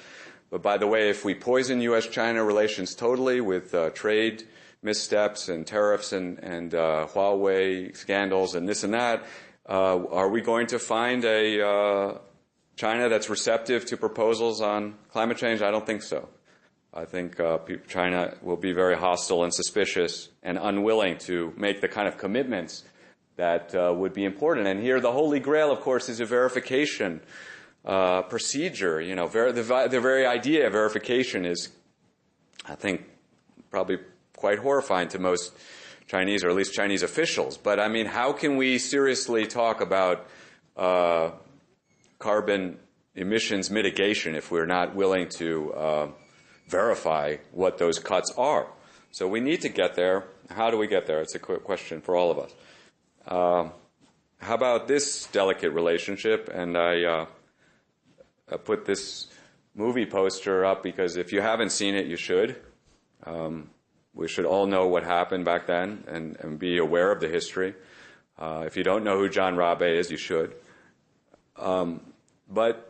But by the way, if we poison U.S.-China relations totally with trade missteps and tariffs and Huawei scandals and this and that, are we going to find a China that's receptive to proposals on climate change? I don't think so. I think China will be very hostile and suspicious and unwilling to make the kind of commitments that would be important. And here the holy grail, of course, is a verification procedure. The very idea of verification is, I think, probably quite horrifying to most Chinese, or at least Chinese officials. But, I mean, how can we seriously talk about carbon emissions mitigation if we're not willing to verify what those cuts are? So we need to get there. How do we get there? It's a quick question for all of us. How about this delicate relationship? And I put this movie poster up because if you haven't seen it, you should. We should all know what happened back then and be aware of the history. If you don't know who John Rabe is, you should. But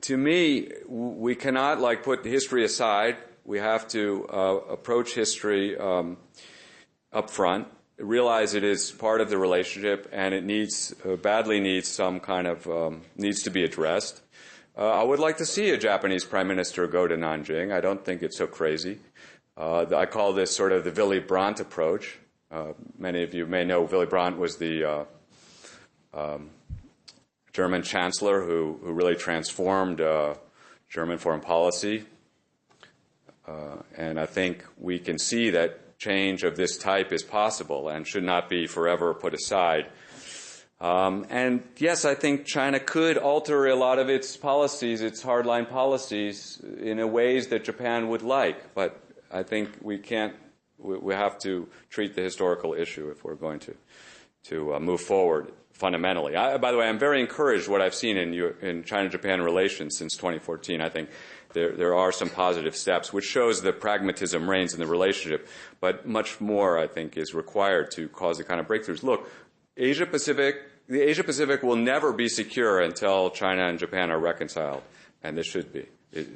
to me, we cannot put history aside. We have to approach history up front, realize it is part of the relationship, and it badly needs some kind of needs to be addressed. I would like to see a Japanese prime minister go to Nanjing. I don't think it's so crazy. I call this sort of the Willy Brandt approach. Many of you may know Willy Brandt was the German chancellor who really transformed German foreign policy. And I think we can see that change of this type is possible and should not be forever put aside. And yes, I think China could alter a lot of its policies, its hardline policies, in a ways that Japan would like. But I think we have to treat the historical issue if we're going to move forward fundamentally. By the way, I'm very encouraged what I've seen in China-Japan relations since 2014. I think there are some positive steps, which shows that pragmatism reigns in the relationship. But much more, I think, is required to cause the kind of breakthroughs. Look, the Asia-Pacific will never be secure until China and Japan are reconciled, and this should be.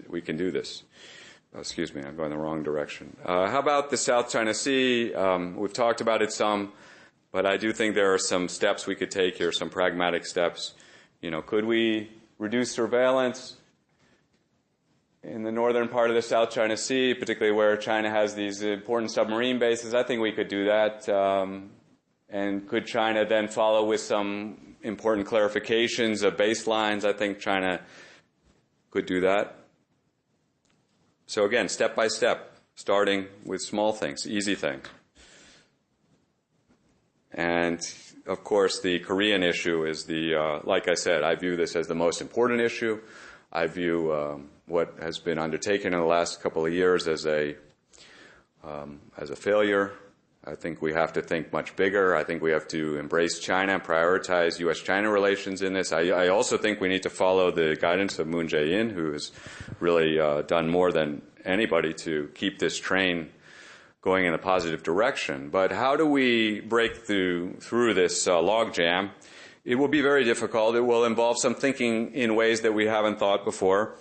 We can do this. Excuse me, I'm going the wrong direction. How about the South China Sea? We've talked about it some, but I do think there are some steps we could take here, some pragmatic steps. Could we reduce surveillance in the northern part of the South China Sea, particularly where China has these important submarine bases? I think we could do that. And could China then follow with some important clarifications of baselines? I think China could do that. So again, step by step, starting with small things, easy things. And of course, the Korean issue is like I said, I view this as the most important issue. I view what has been undertaken in the last couple of years as a failure. I think we have to think much bigger. I think we have to embrace China, prioritize U.S.-China relations in this. I also think we need to follow the guidance of Moon Jae-in, who has really done more than anybody to keep this train going in a positive direction. But how do we break through this logjam? It will be very difficult. It will involve some thinking in ways that we haven't thought before.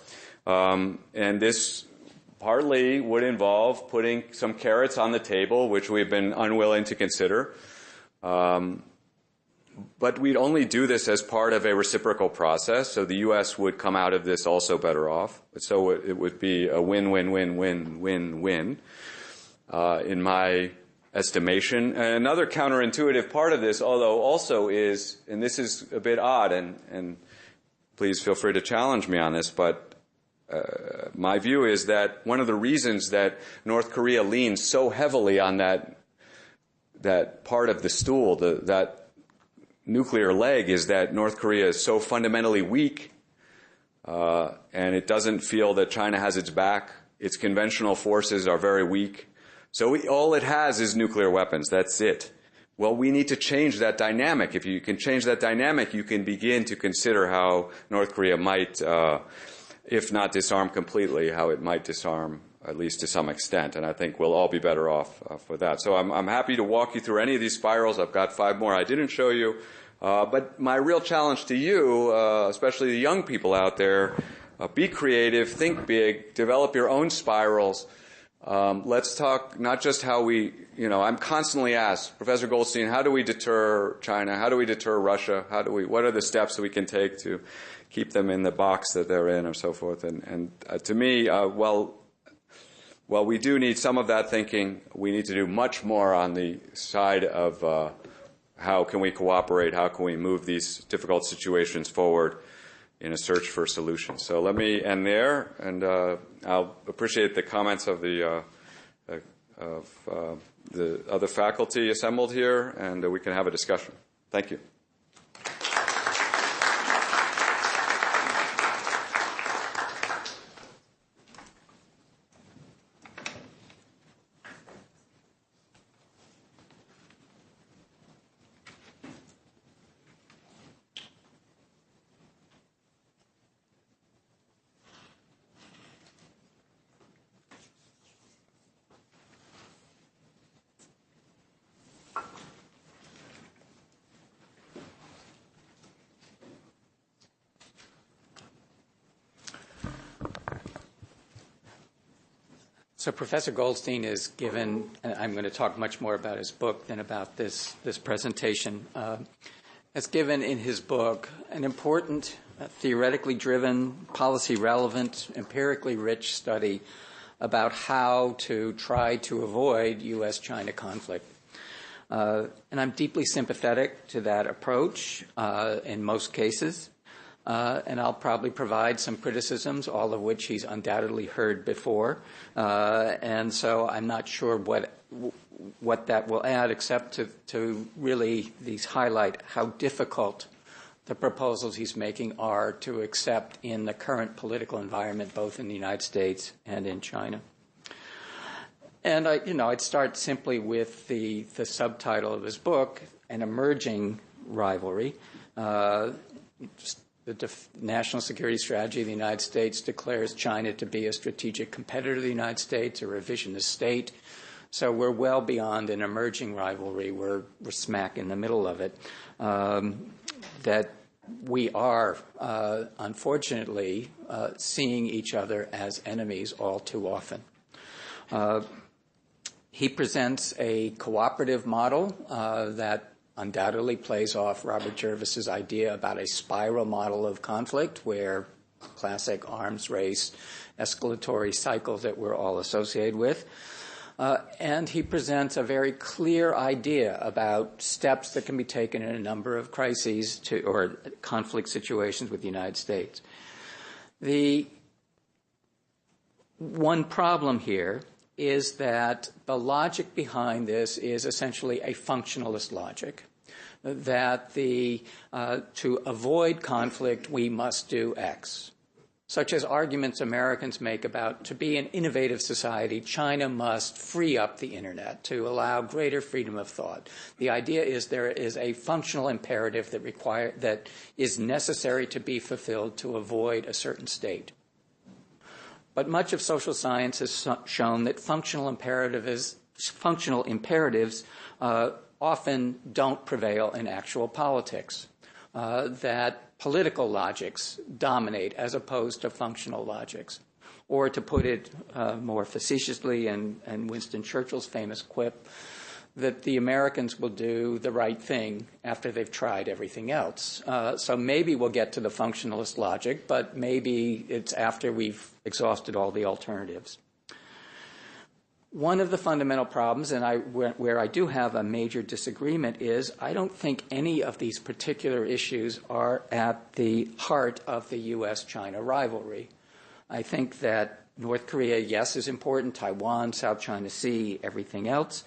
And this partly would involve putting some carrots on the table, which we've been unwilling to consider. But we'd only do this as part of a reciprocal process, so the U.S. would come out of this also better off. So it would be a win-win-win-win-win-win, in my estimation. And another counterintuitive part of this, although also is, and this is a bit odd, and please feel free to challenge me on this, but my view is that one of the reasons that North Korea leans so heavily on that part of the stool, that nuclear leg, is that North Korea is so fundamentally weak, and it doesn't feel that China has its back. Its conventional forces are very weak. So all it has is nuclear weapons. That's it. Well, we need to change that dynamic. If you can change that dynamic, you can begin to consider how North Korea might, if not disarm completely, how it might disarm at least to some extent. And I think we'll all be better off for that. So I'm happy to walk you through any of these spirals. I've got 5 more I didn't show you. But my real challenge to you, especially the young people out there, be creative, think big, develop your own spirals. Let's talk not just how we, I'm constantly asked, Professor Goldstein, how do we deter China? How do we deter Russia? What are the steps that we can take to keep them in the box that they're in, or so forth? And to me, while we do need some of that thinking, we need to do much more on the side of how can we cooperate, how can we move these difficult situations forward in a search for solutions. So let me end there, and I'll appreciate the comments of the other faculty assembled here, and we can have a discussion. Thank you. So Professor Goldstein is given, and I'm going to talk much more about his book than about this presentation, has given in his book an important, theoretically driven, policy relevant, empirically rich study about how to try to avoid U.S.-China conflict. And I'm deeply sympathetic to that approach in most cases. And I'll probably provide some criticisms, all of which he's undoubtedly heard before. And so I'm not sure what that will add, except to really these highlight how difficult the proposals he's making are to accept in the current political environment, both in the United States and in China. And I'd start simply with the subtitle of his book, An Emerging Rivalry. The national security strategy of the United States declares China to be a strategic competitor to the United States, a revisionist state. So we're well beyond an emerging rivalry. We're smack in the middle of it. That we are, unfortunately, seeing each other as enemies all too often. He presents a cooperative model that undoubtedly plays off Robert Jervis's idea about a spiral model of conflict, where classic arms race, escalatory cycles that we're all associated with. And he presents a very clear idea about steps that can be taken in a number of crises or conflict situations with the United States. The one problem here is that the logic behind this is essentially a functionalist logic, that to avoid conflict, we must do X. Such as arguments Americans make about, to be an innovative society, China must free up the internet to allow greater freedom of thought. The idea is there is a functional imperative that is necessary to be fulfilled to avoid a certain state. But much of social science has shown that functional imperatives often don't prevail in actual politics, that political logics dominate as opposed to functional logics. Or to put it more facetiously, and Winston Churchill's famous quip, that the Americans will do the right thing after they've tried everything else. So maybe we'll get to the functionalist logic, but maybe it's after we've exhausted all the alternatives. One of the fundamental problems, and where I do have a major disagreement, is I don't think any of these particular issues are at the heart of the U.S.-China rivalry. I think that North Korea, yes, is important, Taiwan, South China Sea, everything else.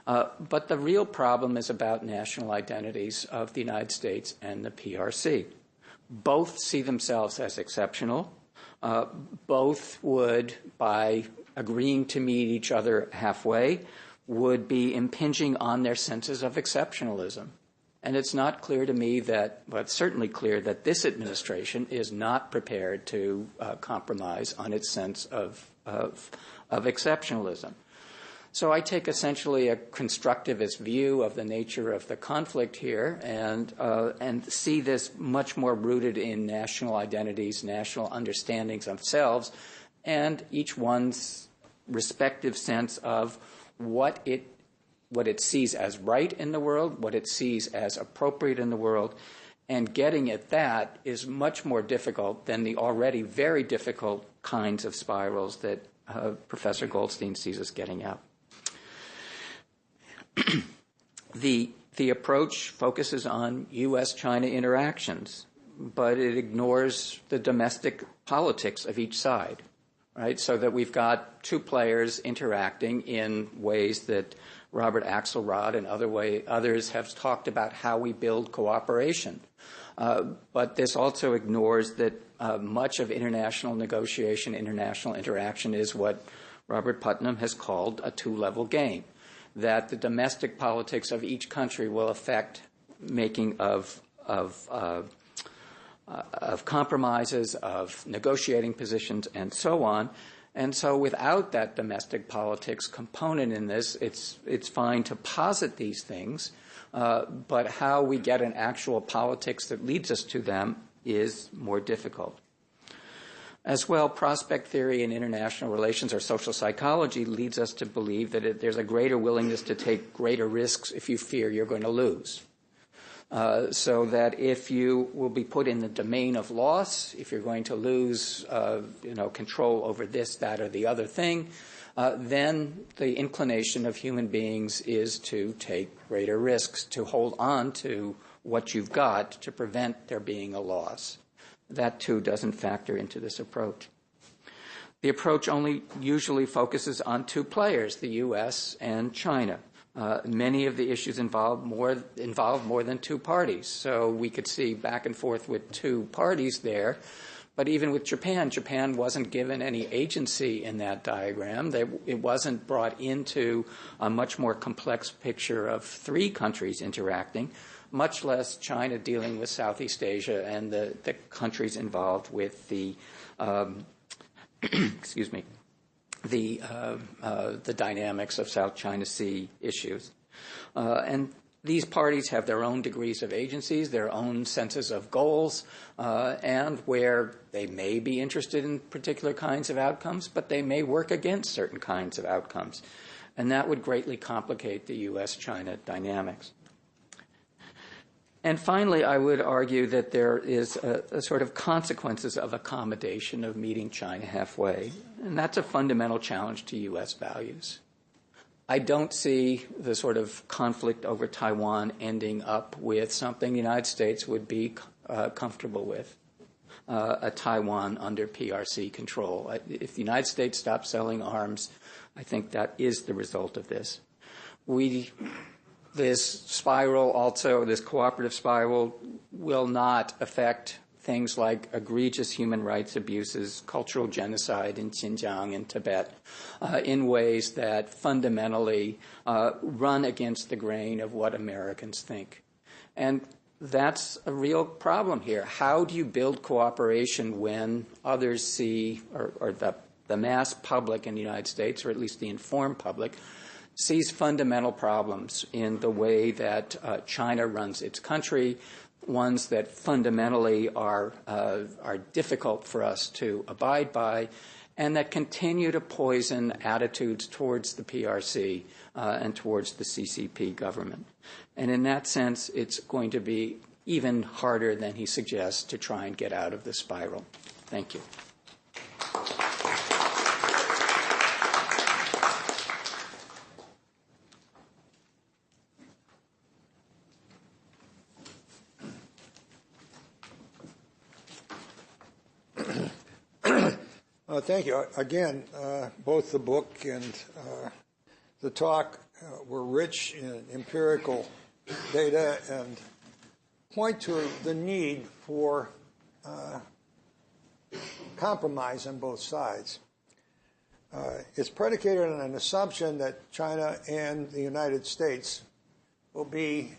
But the real problem is about national identities of the United States and the PRC. Both see themselves as exceptional. Both would, by agreeing to meet each other halfway, would be impinging on their senses of exceptionalism. And it's not clear to me but it's certainly clear that this administration is not prepared to compromise on its sense of exceptionalism. So I take essentially a constructivist view of the nature of the conflict here and see this much more rooted in national identities, national understandings of themselves, and each one's respective sense of what it sees as right in the world, what it sees as appropriate in the world, and getting at that is much more difficult than the already very difficult kinds of spirals that Professor Goldstein sees us getting out. The approach focuses on U.S.-China interactions, but it ignores the domestic politics of each side. Right, so that we've got two players interacting in ways that Robert Axelrod and others have talked about how we build cooperation. But this also ignores that much of international negotiation, international interaction is what Robert Putnam has called a two-level game, that the domestic politics of each country will affect making of compromises, of negotiating positions, and so on. And so without that domestic politics component in this, it's fine to posit these things, but how we get an actual politics that leads us to them is more difficult. As well, prospect theory in international relations or social psychology leads us to believe that there's a greater willingness to take greater risks if you fear you're going to lose. So that if you will be put in the domain of loss, if you're going to lose, control over this, that, or the other thing, then the inclination of human beings is to take greater risks, to hold on to what you've got to prevent there being a loss. That, too, doesn't factor into this approach. The approach only usually focuses on two players, the U.S. and China. Many of the issues involve more than two parties. So we could see back and forth with two parties there. But even with Japan, Japan wasn't given any agency in that diagram. It wasn't brought into a much more complex picture of three countries interacting, much less China dealing with Southeast Asia and the countries involved with the the dynamics of South China Sea issues. And these parties have their own degrees of agencies, their own senses of goals, and where they may be interested in particular kinds of outcomes, but they may work against certain kinds of outcomes. And that would greatly complicate the U.S.-China dynamics. And finally, I would argue that there is a sort of consequences of accommodation of meeting China halfway, and that's a fundamental challenge to U.S. values. I don't see the sort of conflict over Taiwan ending up with something the United States would be comfortable with. a Taiwan under PRC control. If the United States stops selling arms, I think that is the result of this. This spiral also, this cooperative spiral, will not affect things like egregious human rights abuses, cultural genocide in Xinjiang and Tibet, in ways that fundamentally run against the grain of what Americans think. And that's a real problem here. How do you build cooperation when others see, or the mass public in the United States, or at least the informed public, sees fundamental problems in the way that China runs its country, ones that fundamentally are difficult for us to abide by, and that continue to poison attitudes towards the PRC and towards the CCP government. And in that sense, it's going to be even harder than he suggests to try and get out of the spiral. Thank you. Thank you. Again, both the book and the talk were rich in empirical data and point to the need for compromise on both sides. It's predicated on an assumption that China and the United States will be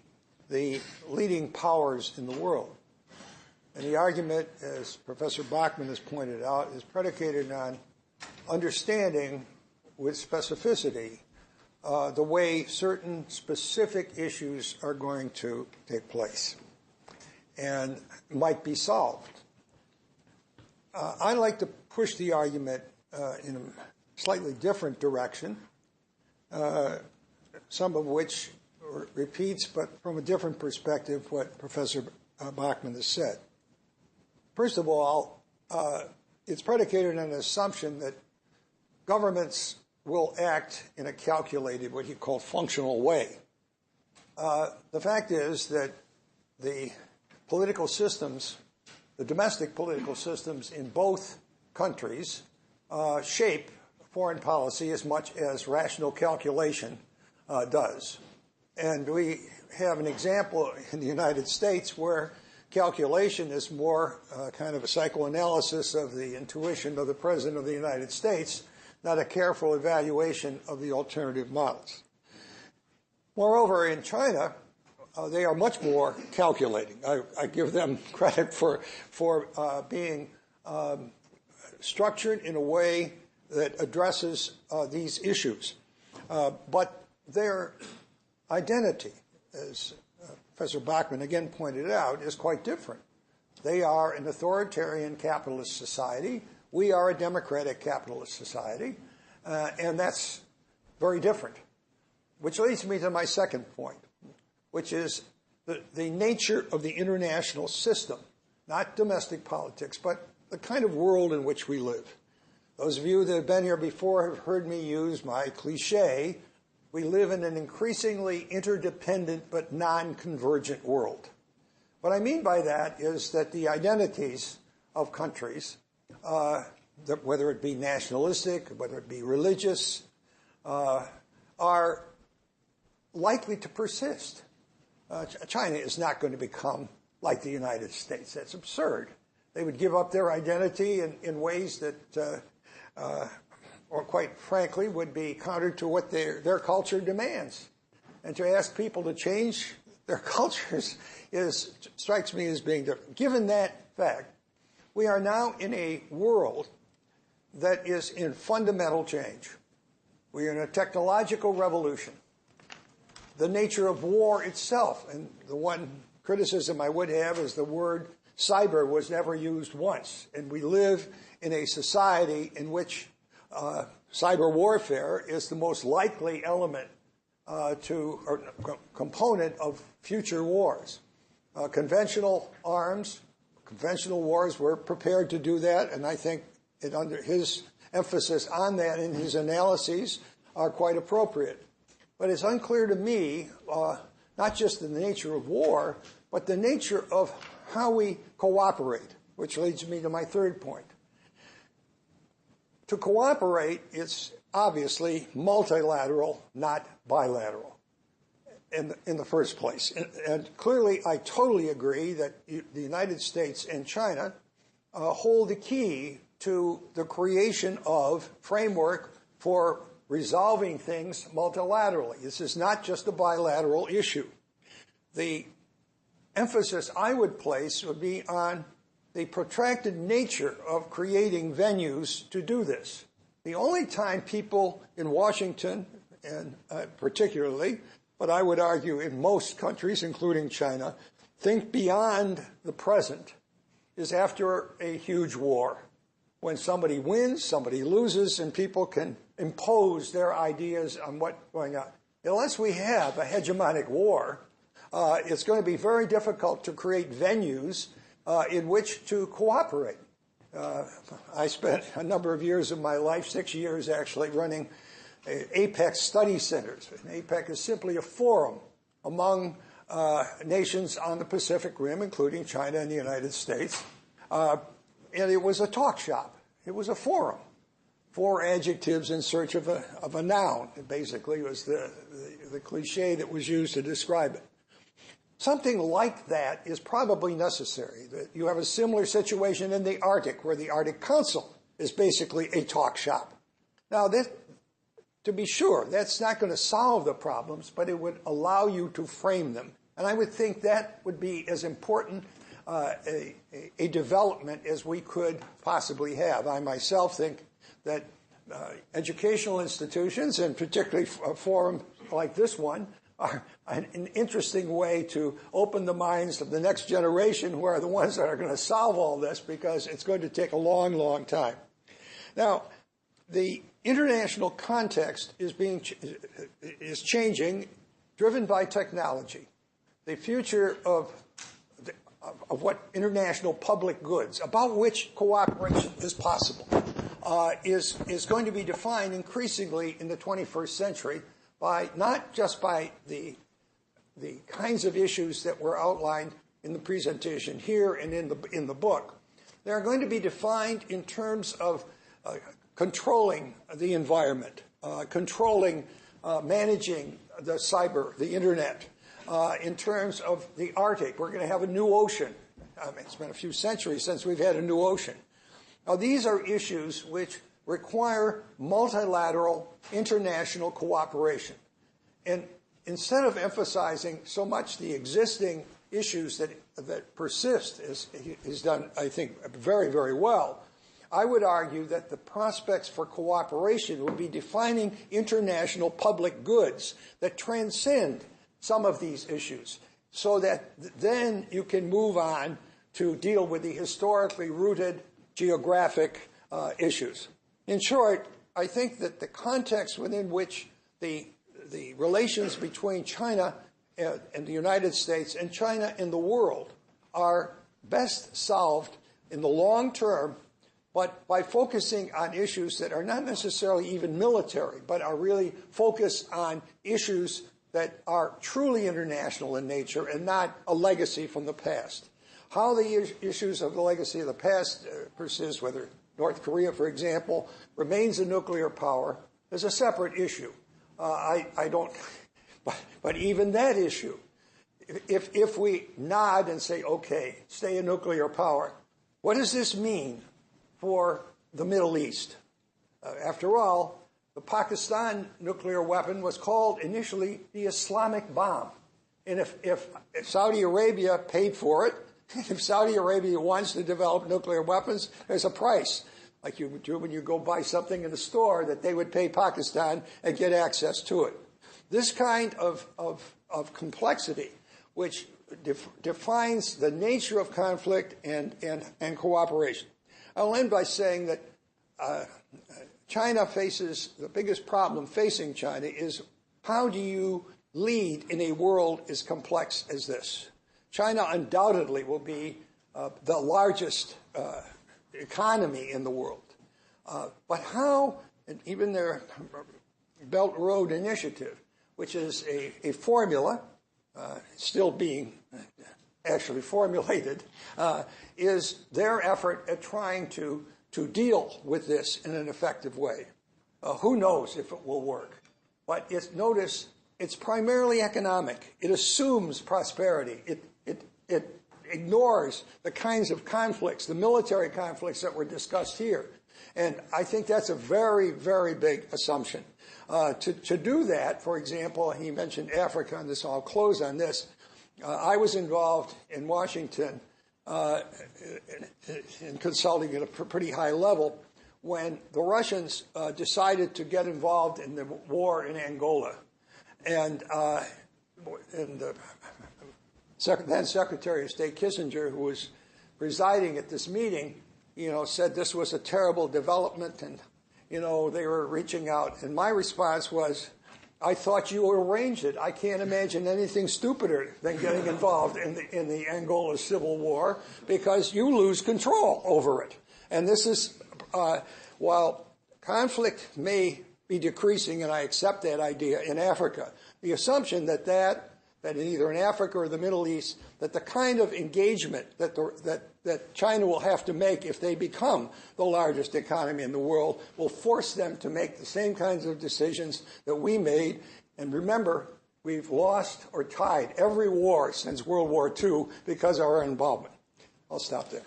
the leading powers in the world. And the argument, as Professor Bachman has pointed out, is predicated on understanding with specificity the way certain specific issues are going to take place and might be solved. I like to push the argument in a slightly different direction, some of which repeats, but from a different perspective, what Professor Bachman has said. First of all, it's predicated on an assumption that governments will act in a calculated, what he called functional way. The fact is that the political systems, the domestic political systems in both countries shape foreign policy as much as rational calculation does. And we have an example in the United States where calculation is more kind of a psychoanalysis of the intuition of the President of the United States, not a careful evaluation of the alternative models. Moreover, in China, they are much more calculating. I give them credit for being structured in a way that addresses these issues. But their identity, as Professor Bachman again pointed out, is quite different. They are an authoritarian capitalist society. We are a democratic capitalist society. And that's very different. Which leads me to my second point, which is the nature of the international system, not domestic politics, but the kind of world in which we live. Those of you that have been here before have heard me use my cliche, we live in an increasingly interdependent but non-convergent world. What I mean by that is that the identities of countries, whether it be nationalistic, whether it be religious, are likely to persist. China is not going to become like the United States. That's absurd. They would give up their identity in ways that, or quite frankly, would be counter to what their culture demands. And to ask people to change their cultures strikes me as being different. Given that fact, we are now in a world that is in fundamental change. We are in a technological revolution. The nature of war itself, and the one criticism I would have is the word cyber was never used once. And we live in a society in which cyber warfare is the most likely element or component of future wars. Conventional arms, conventional wars, we're prepared to do that, and I think under his emphasis on that in his analyses are quite appropriate. But it's unclear to me, not just the nature of war, but the nature of how we cooperate. which leads me to my third point. To cooperate, it's obviously multilateral, not bilateral in the first place. And clearly, I totally agree that the United States and China hold the key to the creation of framework for resolving things multilaterally. This is not just a bilateral issue. The emphasis I would place would be on the protracted nature of creating venues to do this. The only time people in Washington, and particularly, but I would argue in most countries, including China, think beyond the present is after a huge war. When somebody wins, somebody loses, and people can impose their ideas on what's going on. Unless we have a hegemonic war, it's going to be very difficult to create venues in which to cooperate. I spent a number of years of my life, 6 years actually, running APEC study centers. And APEC is simply a forum among nations on the Pacific Rim, including China and the United States. And it was a talk shop. It was a forum. 4 adjectives in search of a noun. It basically was the cliche that was used to describe it. Something like that is probably necessary. You have a similar situation in the Arctic, where the Arctic Council is basically a talk shop. Now, to be sure, that's not going to solve the problems, but it would allow you to frame them. And I would think that would be as important a development as we could possibly have. I myself think that educational institutions, and particularly a forum like this one, are an interesting way to open the minds of the next generation, who are the ones that are going to solve all this, because it's going to take a long, long time. Now, the international context is changing, driven by technology. The future of what international public goods, about which cooperation is possible, is going to be defined increasingly in the 21st century by not just by the kinds of issues that were outlined in the presentation here and in the book. They are going to be defined in terms of controlling the environment, managing the internet. In terms of the Arctic, we're going to have a new ocean. It's been a few centuries since we've had a new ocean. Now, these are issues which require multilateral international cooperation. And instead of emphasizing so much the existing issues that persist, as he's done, I think, very, very well, I would argue that the prospects for cooperation would be defining international public goods that transcend some of these issues, so that then you can move on to deal with the historically rooted geographic issues. In short, I think that the context within which the relations between China and the United States and China and the world are best solved in the long term, but by focusing on issues that are not necessarily even military, but are really focused on issues that are truly international in nature and not a legacy from the past. How the issues of the legacy of the past persist, whether North Korea, for example, remains a nuclear power, is a separate issue. But even that issue, if we nod and say, okay, stay a nuclear power, what does this mean for the Middle East? After all, the Pakistan nuclear weapon was called initially the Islamic bomb. And if Saudi Arabia paid for it, if Saudi Arabia wants to develop nuclear weapons, there's a price, like you would do when you go buy something in the store, that they would pay Pakistan and get access to it. This kind of complexity, which defines the nature of conflict and cooperation. I'll end by saying that China faces, the biggest problem facing China is, how do you lead in a world as complex as this? China undoubtedly will be the largest economy in the world. But how, and even their Belt and Road Initiative, which is a formula still being actually formulated, is their effort at trying to deal with this in an effective way. Who knows if it will work? But notice, it's primarily economic. It assumes prosperity. It ignores the kinds of conflicts, the military conflicts that were discussed here. And I think that's a very, very big assumption. To do that, for example, he mentioned Africa, and I'll close on this. I was involved in Washington in consulting at a pretty high level when the Russians decided to get involved in the war in Angola. And the then Secretary of State Kissinger, who was presiding at this meeting, said this was a terrible development, and, they were reaching out. And my response was, I thought you arranged it. I can't imagine anything stupider than getting involved in the Angola Civil War, because you lose control over it. And this is, while conflict may be decreasing, and I accept that idea, in Africa, the assumption that either in Africa or the Middle East, that the kind of engagement that China will have to make if they become the largest economy in the world will force them to make the same kinds of decisions that we made. And remember, we've lost or tied every war since World War II because of our involvement. I'll stop there.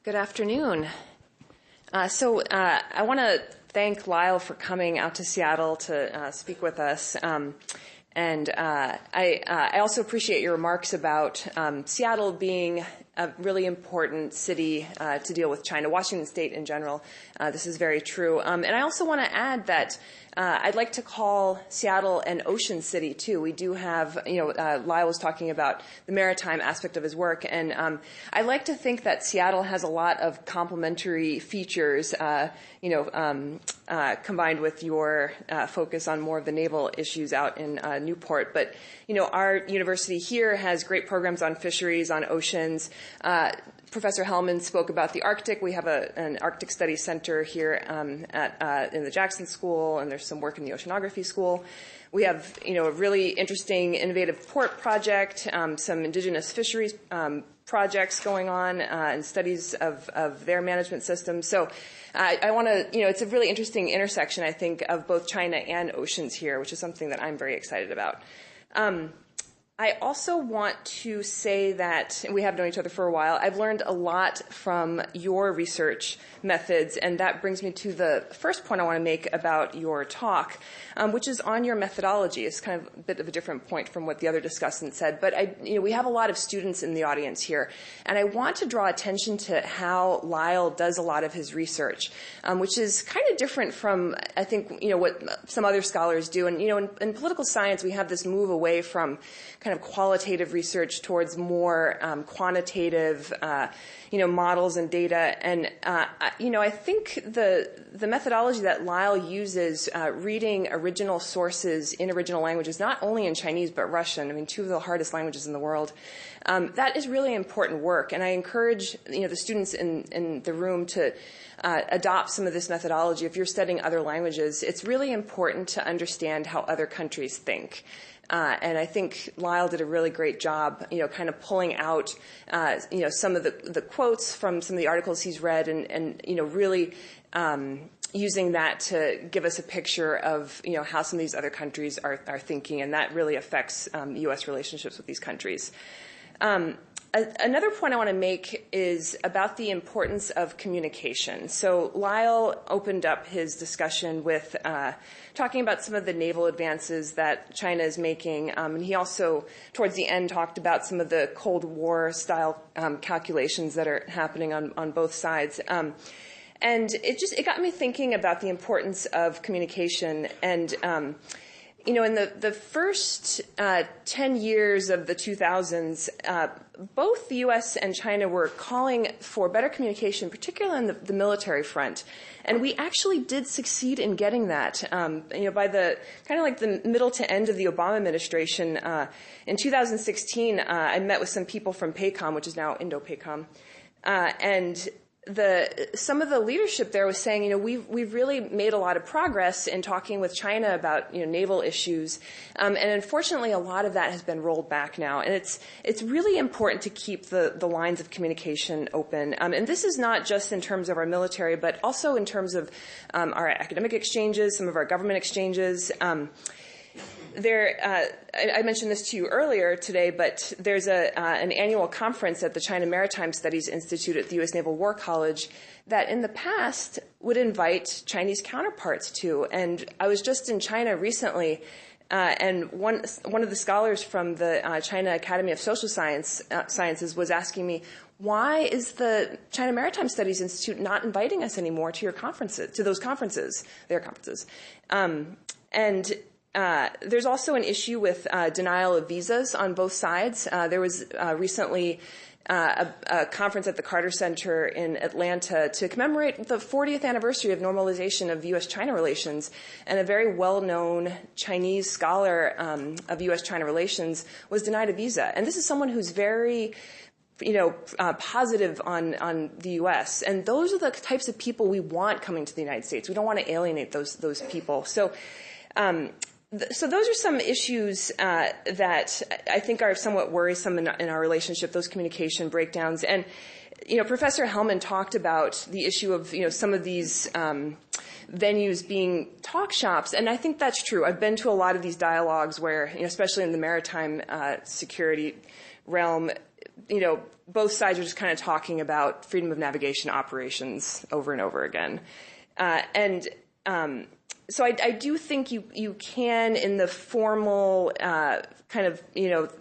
Good afternoon. So I want to thank Lyle for coming out to Seattle to speak with us. And I also appreciate your remarks about Seattle being a really important city to deal with China, Washington State in general. This is very true. And I also want to add that I'd like to call Seattle an ocean city, too. We do have, Lyle was talking about the maritime aspect of his work, and I like to think that Seattle has a lot of complementary features, combined with your focus on more of the naval issues out in Newport. But, our university here has great programs on fisheries, on oceans. Professor Hellmann spoke about the Arctic. We have an Arctic Studies Center here in the Jackson School, and there's some work in the Oceanography School. We have, a really interesting innovative port project, some indigenous fisheries projects going on, and studies of their management systems. So I want to, it's a really interesting intersection, I think, of both China and oceans here, which is something that I'm very excited about. I also want to say that we have known each other for a while. I've learned a lot from your research methods, and that brings me to the first point I want to make about your talk, which is on your methodology. It's kind of a bit of a different point from what the other discussant said, but we have a lot of students in the audience here, and I want to draw attention to how Lyle does a lot of his research, which is kind of different from, I think, what some other scholars do. And, in political science, we have this move away from kind of qualitative research towards more quantitative, models and data. And, I think the methodology that Lyle uses, reading original sources in original languages, not only in Chinese but Russian, two of the hardest languages in the world, that is really important work. And I encourage, the students in the room to adopt some of this methodology. If you're studying other languages, it's really important to understand how other countries think. And I think Lyle did a really great job, kind of pulling out, some of the quotes from some of the articles he's read and really using that to give us a picture of, how some of these other countries are thinking, and that really affects U.S. relationships with these countries. Another point I want to make is about the importance of communication. So Lyle opened up his discussion with talking about some of the naval advances that China is making, and he also, towards the end, talked about some of the Cold War-style calculations that are happening on both sides. And it got me thinking about the importance of communication. And in the first 10 years of the 2000s, both the U.S. and China were calling for better communication, particularly on the military front. And we actually did succeed in getting that. By the kind of like the middle to end of the Obama administration, in 2016, I met with some people from PACOM, which is now Indo-PACOM, and some of the leadership there was saying, we've really made a lot of progress in talking with China about, naval issues. And unfortunately, a lot of that has been rolled back now. And it's really important to keep the lines of communication open. And this is not just in terms of our military, but also in terms of our academic exchanges, some of our government exchanges. I mentioned this to you earlier today, but there's an annual conference at the China Maritime Studies Institute at the U.S. Naval War College that in the past would invite Chinese counterparts to. And I was just in China recently, and one of the scholars from the China Academy of Social Sciences was asking me, why is the China Maritime Studies Institute not inviting us anymore to their conferences? There's also an issue with denial of visas on both sides. There was recently a conference at the Carter Center in Atlanta to commemorate the 40th anniversary of normalization of U.S.-China relations, and a very well-known Chinese scholar of U.S.-China relations was denied a visa. And this is someone who's very positive on the U.S. And those are the types of people we want coming to the United States. We don't want to alienate those people. So those are some issues that I think are somewhat worrisome in our relationship, those communication breakdowns. And, Professor Hellmann talked about the issue of, some of these venues being talk shops. And I think that's true. I've been to a lot of these dialogues where, especially in the maritime security realm, both sides are just kind of talking about freedom of navigation operations over and over again. So I do think you can, in the formal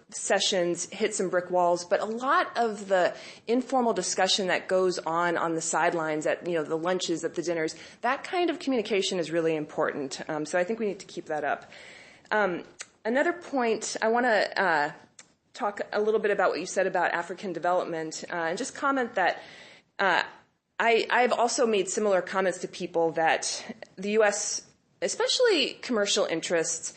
sessions, hit some brick walls, but a lot of the informal discussion that goes on the sidelines at the lunches, at the dinners, that kind of communication is really important. So I think we need to keep that up. Another point, I want to talk a little bit about what you said about African development, and just comment that I've also made similar comments to people that the U.S., especially commercial interests,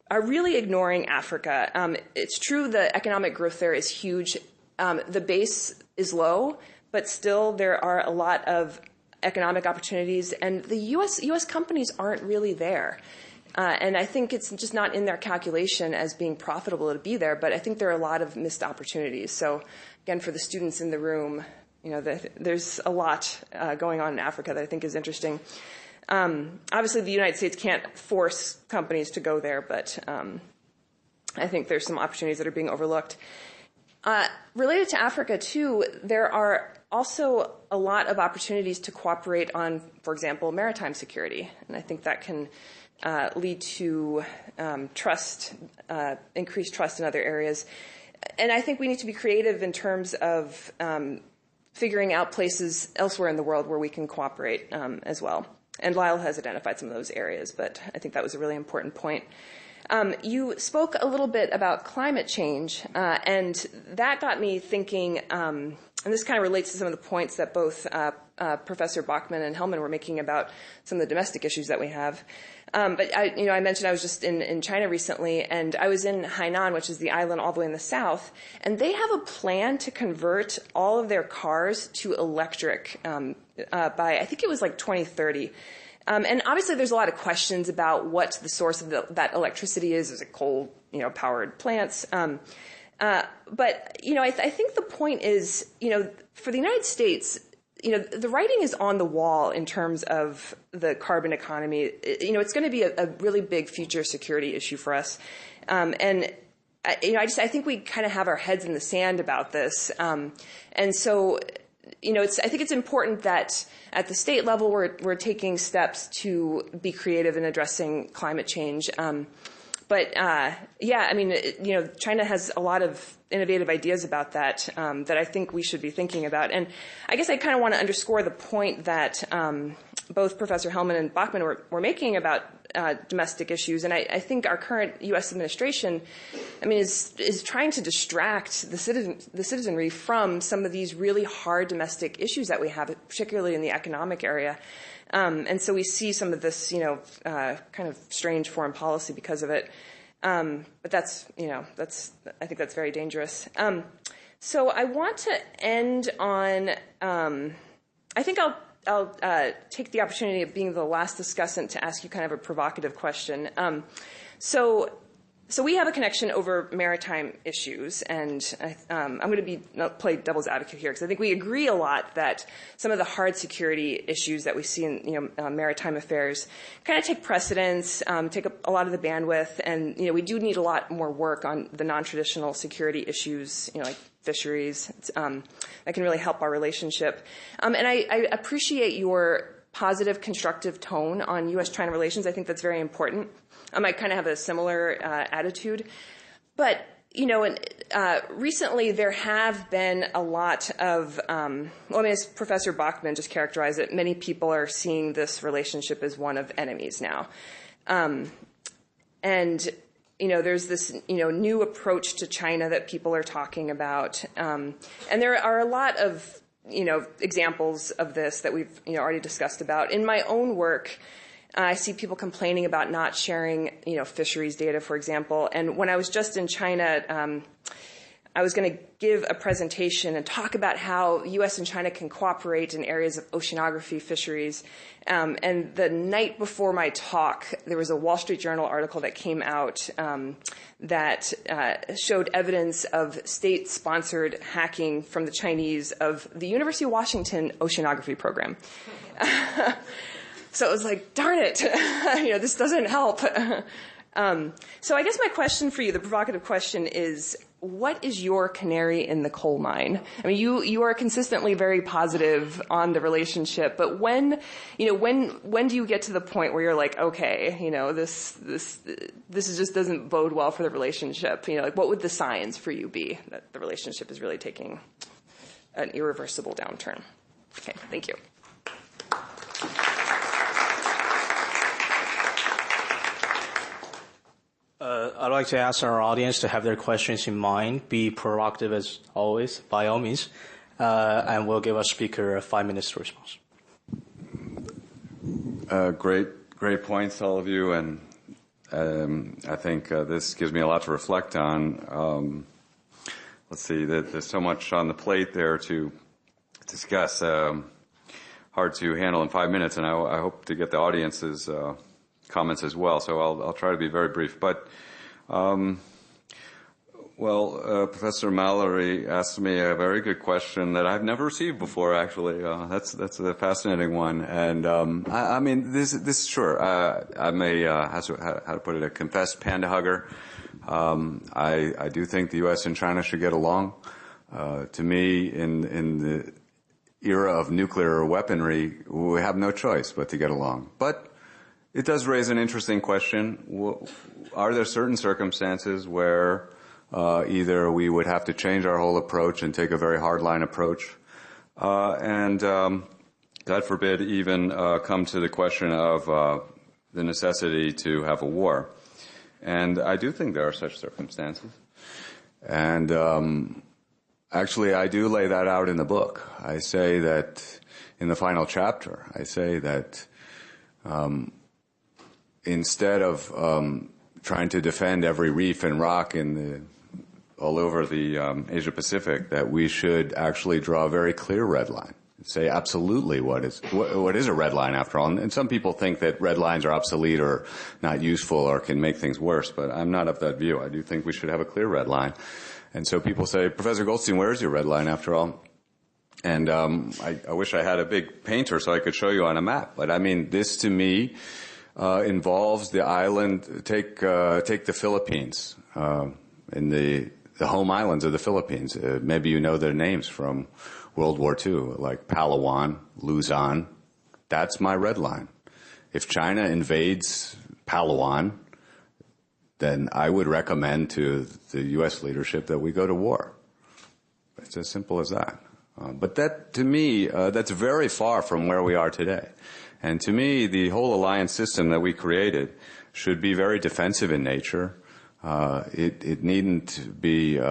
are really ignoring Africa. It's true the economic growth there is huge. The base is low, but still there are a lot of economic opportunities, and the U.S. companies aren't really there. And I think it's just not in their calculation as being profitable to be there, but I think there are a lot of missed opportunities. So again, for the students in the room, there's a lot going on in Africa that I think is interesting. Obviously, the United States can't force companies to go there, but I think there's some opportunities that are being overlooked. Related to Africa, too, there are also a lot of opportunities to cooperate on, for example, maritime security. And I think that can lead to increased trust in other areas. And I think we need to be creative in terms of figuring out places elsewhere in the world where we can cooperate as well. And Lyle has identified some of those areas, but I think that was a really important point. You spoke a little bit about climate change, and that got me thinking, and this kind of relates to some of the points that both Professor Bachman and Hellmann were making about some of the domestic issues that we have. But I mentioned I was just in China recently, and I was in Hainan, which is the island all the way in the south, and they have a plan to convert all of their cars to electric by, I think it was like 2030. And obviously there's a lot of questions about what the source of that electricity is. Is it coal, powered plants? But, I think the point is, for the United States, the writing is on the wall in terms of the carbon economy. It's going to be a really big future security issue for us. And I think we kind of have our heads in the sand about this. And so, I think it's important that at the state level we're taking steps to be creative in addressing climate change. China has a lot of innovative ideas about that that I think we should be thinking about. And I guess I kind of want to underscore the point that both Professor Hellmann and Bachman were making about domestic issues. And I think our current U.S. administration, is trying to distract the citizenry from some of these really hard domestic issues that we have, particularly in the economic area. And so we see some of this, kind of strange foreign policy because of it. But I think that's very dangerous. So I want to end on I think I'll take the opportunity of being the last discussant to ask you kind of a provocative question. So we have a connection over maritime issues, and I'm going to play devil's advocate here because I think we agree a lot that some of the hard security issues that we see in maritime affairs kind of take precedence, take up a lot of the bandwidth, and we do need a lot more work on the non-traditional security issues, like fisheries, that can really help our relationship. And I appreciate your positive, constructive tone on U.S.-China relations. I think that's very important. I kind of have a similar attitude. But, recently there have been a lot of, as Professor Bachman just characterized it, many people are seeing this relationship as one of enemies now. And there's this, new approach to China that people are talking about. And there are a lot of, examples of this that we've, already discussed about. In my own work, I see people complaining about not sharing, fisheries data, for example. And when I was just in China, I was going to give a presentation and talk about how U.S. and China can cooperate in areas of oceanography, fisheries. And the night before my talk, there was a Wall Street Journal article that came out that showed evidence of state-sponsored hacking from the Chinese of the University of Washington oceanography program. So it was like, darn it, this doesn't help. So I guess my question for you, the provocative question is, what is your canary in the coal mine? I mean, you are consistently very positive on the relationship, but when do you get to the point where you're like, okay, this just doesn't bode well for the relationship? What would the signs for you be that the relationship is really taking an irreversible downturn? Okay, thank you. I'd like to ask our audience to have their questions in mind. Be proactive as always, by all means. And we'll give our speaker 5 minutes to respond. Great points, all of you. And I think this gives me a lot to reflect on. Let's see, there's so much on the plate there to discuss. Hard to handle in 5 minutes, and I hope to get the audience's comments as well, so I'll try to be very brief. But, Professor Mallory asked me a very good question that I've never received before, actually. That's a fascinating one. And, this sure, I'm how to put it, a confessed panda hugger. I do think the U.S. and China should get along. To me, in the era of nuclear weaponry, we have no choice but to get along. But it does raise an interesting question. Are there certain circumstances where either we would have to change our whole approach and take a very hardline approach, and God forbid, even come to the question of the necessity to have a war? And I do think there are such circumstances. And actually, I do lay that out in the book. I say that in the final chapter, I say that instead of trying to defend every reef and rock all over the Asia Pacific, that we should actually draw a very clear red line. Say absolutely what is a red line after all. And some people think that red lines are obsolete or not useful or can make things worse, but I'm not of that view. I do think we should have a clear red line. And so people say, Professor Goldstein, where is your red line after all? And I wish I had a big painter so I could show you on a map. But I mean, this to me involves the island. Take the Philippines, in the home islands of the Philippines. Maybe you know their names from World War II, like Palawan, Luzon. That's my red line. If China invades Palawan, then I would recommend to the U.S. leadership that we go to war. It's as simple as that. But that, to me, that's very far from where we are today. And to me, the whole alliance system that we created should be very defensive in nature. It needn't be, we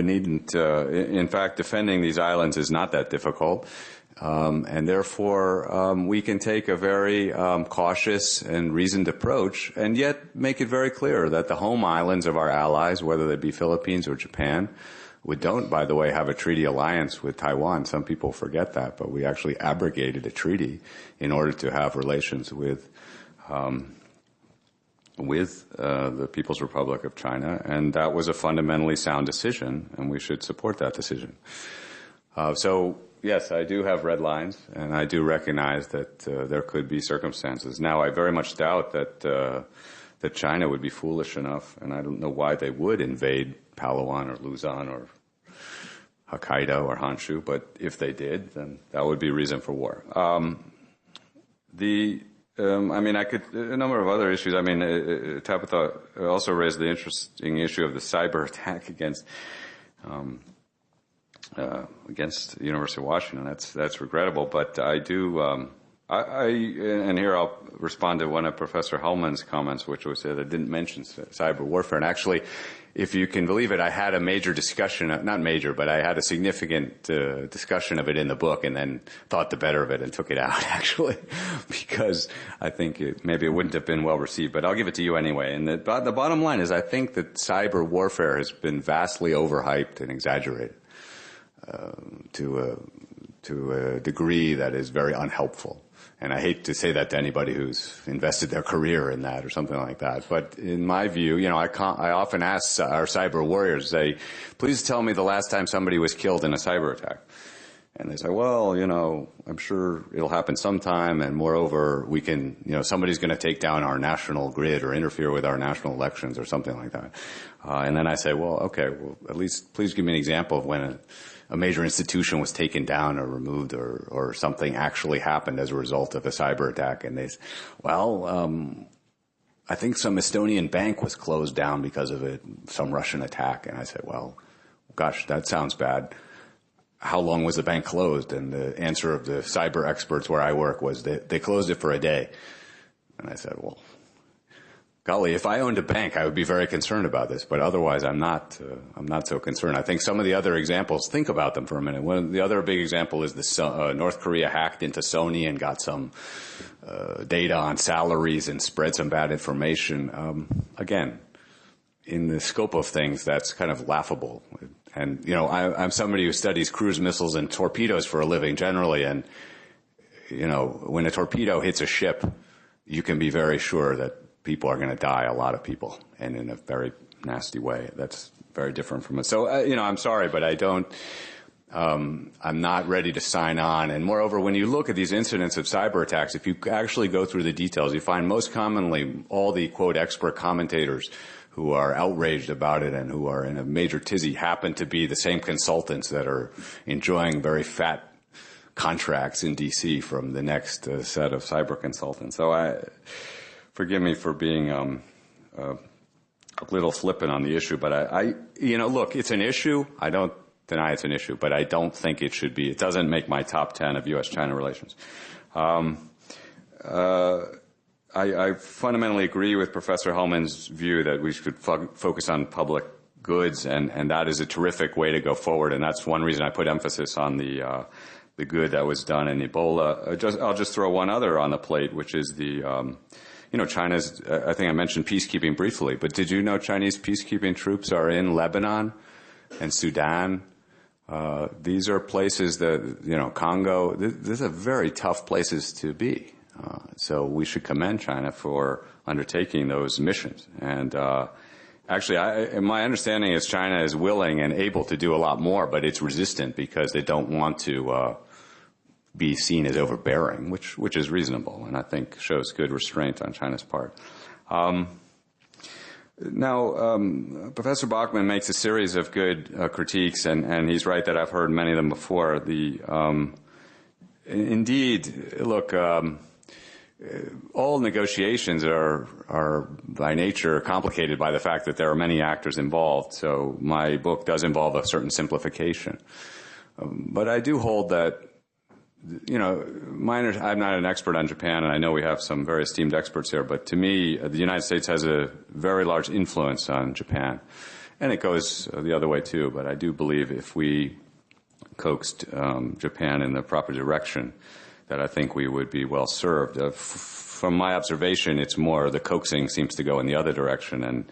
needn't, in fact, defending these islands is not that difficult. And therefore, we can take a very cautious and reasoned approach and yet make it very clear that the home islands of our allies, whether they be Philippines or Japan, We don't, by the way, have a treaty alliance with Taiwan. Some people forget that, but we actually abrogated a treaty in order to have relations with the People's Republic of China, and that was a fundamentally sound decision, and we should support that decision. So, yes, I do have red lines, and I do recognize that there could be circumstances. Now, I very much doubt that China would be foolish enough, and I don't know why they would invade Palawan or Luzon or Hokkaido or Honshu, but if they did, then that would be reason for war. I could, a number of other issues. Tabitha also raised the interesting issue of the cyber attack against the University of Washington. That's regrettable, but I do, and here I'll respond to one of Professor Hellmann's comments, which was that I didn't mention cyber warfare. And actually, if you can believe it, I had a major discussion, not major, but I had a significant discussion of it in the book and then thought the better of it and took it out, actually, because I think maybe it wouldn't have been well received. But I'll give it to you anyway. And the bottom line is I think that cyber warfare has been vastly overhyped and exaggerated to a degree that is very unhelpful. And I hate to say that to anybody who's invested their career in that or something like that. But in my view, I often ask our cyber warriors, say, please tell me the last time somebody was killed in a cyber attack. And they say, well, I'm sure it'll happen sometime. And moreover, we can, somebody's going to take down our national grid or interfere with our national elections or something like that. And then I say, well, okay, at least please give me an example of when a major institution was taken down or removed or something actually happened as a result of a cyber attack. And they say, well, I think some Estonian bank was closed down because of some Russian attack. And I said, well, gosh, that sounds bad. How long was the bank closed? And the answer of the cyber experts where I work was that they closed it for a day. And I said, well, golly, if I owned a bank, I would be very concerned about this, but otherwise I'm not so concerned. I think some of the other examples, think about them for a minute. The other big example is North Korea hacked into Sony and got some data on salaries and spread some bad information. Again, in the scope of things, that's kind of laughable. And, I'm somebody who studies cruise missiles and torpedoes for a living generally, and, when a torpedo hits a ship, you can be very sure that people are going to die, a lot of people, and in a very nasty way. That's very different from it. So, I'm sorry, but I'm not ready to sign on. And moreover, when you look at these incidents of cyber attacks, if you actually go through the details, you find most commonly all the, quote, expert commentators who are outraged about it and who are in a major tizzy happen to be the same consultants that are enjoying very fat contracts in D.C. from the next set of cyber consultants. So forgive me for being a little flippant on the issue, but look, it's an issue. I don't deny it's an issue, but I don't think it should be. It doesn't make my top 10 of U.S.-China relations. I fundamentally agree with Professor Hellmann's view that we should focus on public goods, and that is a terrific way to go forward, and that's one reason I put emphasis on the good that was done in Ebola. I'll just throw one other on the plate, which is China's, I think I mentioned peacekeeping briefly, but did you know Chinese peacekeeping troops are in Lebanon and Sudan? These are places that, Congo, these are very tough places to be. So we should commend China for undertaking those missions. And actually, my understanding is China is willing and able to do a lot more, but it's resistant because they don't want to be seen as overbearing, which is reasonable, and I think shows good restraint on China's part. Now, Professor Bachman makes a series of good critiques, and he's right that I've heard many of them before. Indeed, look, all negotiations are by nature complicated by the fact that there are many actors involved, so my book does involve a certain simplification. But I do hold that, I'm not an expert on Japan, and I know we have some very esteemed experts here, but to me, the United States has a very large influence on Japan. And it goes the other way, too, but I do believe if we coaxed Japan in the proper direction, that I think we would be well served. From my observation, it's more the coaxing seems to go in the other direction, and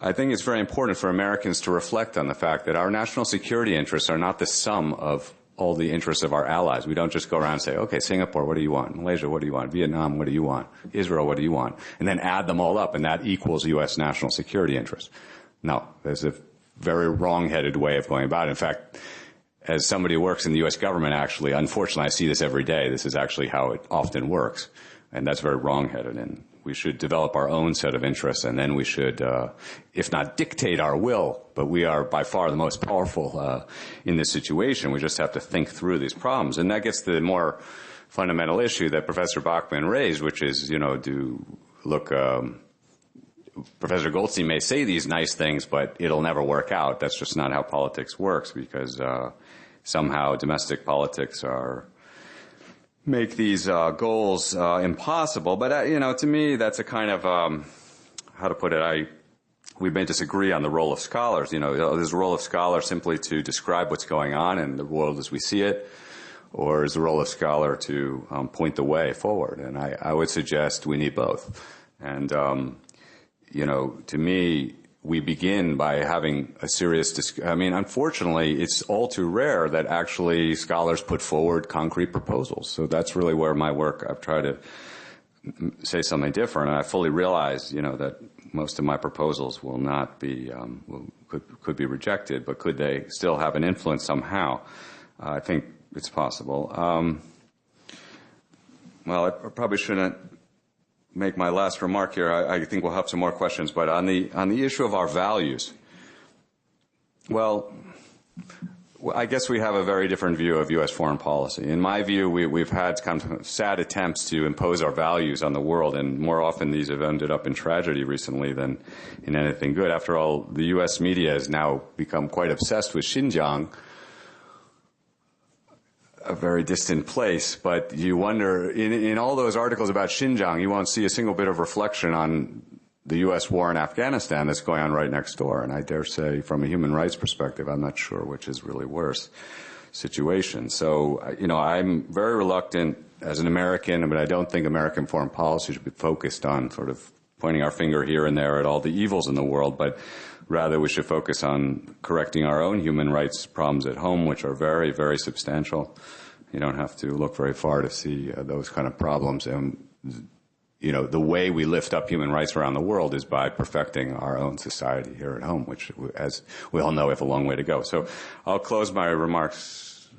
I think it's very important for Americans to reflect on the fact that our national security interests are not the sum of all the interests of our allies. We don't just go around and say, okay, Singapore, what do you want? Malaysia, what do you want? Vietnam, what do you want? Israel, what do you want? And then add them all up, and that equals U.S. national security interests. No, there's a very wrong-headed way of going about it. In fact, as somebody who works in the U.S. government, actually, unfortunately, I see this every day. This is actually how it often works, and that's very wrong-headed. And we should develop our own set of interests, and then we should, if not dictate our will, but we are by far the most powerful in this situation. We just have to think through these problems. And that gets to the more fundamental issue that Professor Bachman raised, which is, Professor Goldstein may say these nice things, but it'll never work out. That's just not how politics works, because somehow domestic politics make these goals impossible. But to me, that's a kind of how to put it. We may disagree on the role of scholars. Is the role of scholars simply to describe what's going on in the world as we see it, or is the role of scholar to point the way forward? And I would suggest we need both. And to me, we begin by having a serious unfortunately, it's all too rare that actually scholars put forward concrete proposals. So that's really where my work, I've tried to say something different. And I fully realize, that most of my proposals will not be, could be rejected, but could they still have an influence somehow? I think it's possible. Well, I probably shouldn't make my last remark here. I think we'll have some more questions, but on the issue of our values, well, I guess we have a very different view of U.S. foreign policy. In my view, we've had kind of sad attempts to impose our values on the world, and more often these have ended up in tragedy recently than in anything good. After all, the U.S. media has now become quite obsessed with Xinjiang, a very distant place, but you wonder, in all those articles about Xinjiang, you won't see a single bit of reflection on the U.S. war in Afghanistan that's going on right next door. And I dare say, from a human rights perspective, I'm not sure which is really worse situation. So, I'm very reluctant as an American, but I don't think American foreign policy should be focused on sort of pointing our finger here and there at all the evils in the world, but rather we should focus on correcting our own human rights problems at home, which are very, very substantial. You don't have to look very far to see those kind of problems. And, the way we lift up human rights around the world is by perfecting our own society here at home, which, as we all know, we have a long way to go. So I'll close my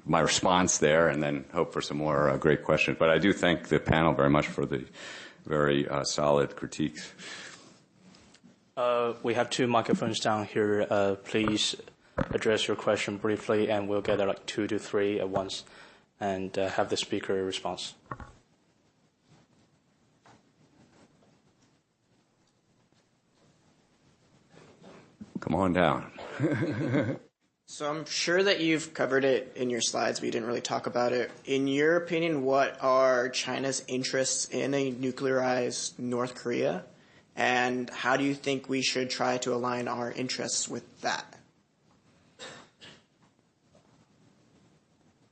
response there, and then hope for some more great questions. But I do thank the panel very much for the very solid critiques. We have two microphones down here. Please address your question briefly, and we'll gather like 2 to 3 at once and have the speaker response. Come on down. So I'm sure that you've covered it in your slides, but you didn't really talk about it. In your opinion, what are China's interests in a nuclearized North Korea? And how do you think we should try to align our interests with that?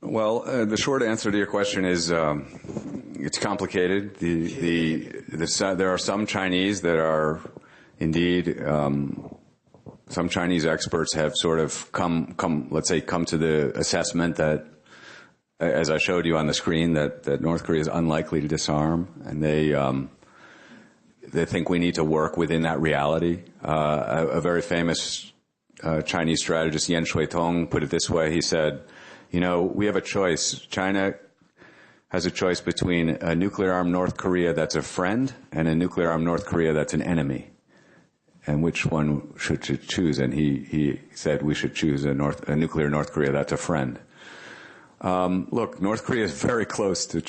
Well, the short answer to your question is it's complicated. There are some Chinese that are indeed some Chinese experts have sort of come to the assessment that, as I showed you on the screen, that North Korea is unlikely to disarm, and they think we need to work within that reality. A very famous Chinese strategist, Yan Shuitong, put it this way. He said, we have a choice. China has a choice between a nuclear-armed North Korea that's a friend and a nuclear-armed North Korea that's an enemy. And which one should choose? And he said we should choose a nuclear North Korea that's a friend. Look, North Korea is very close to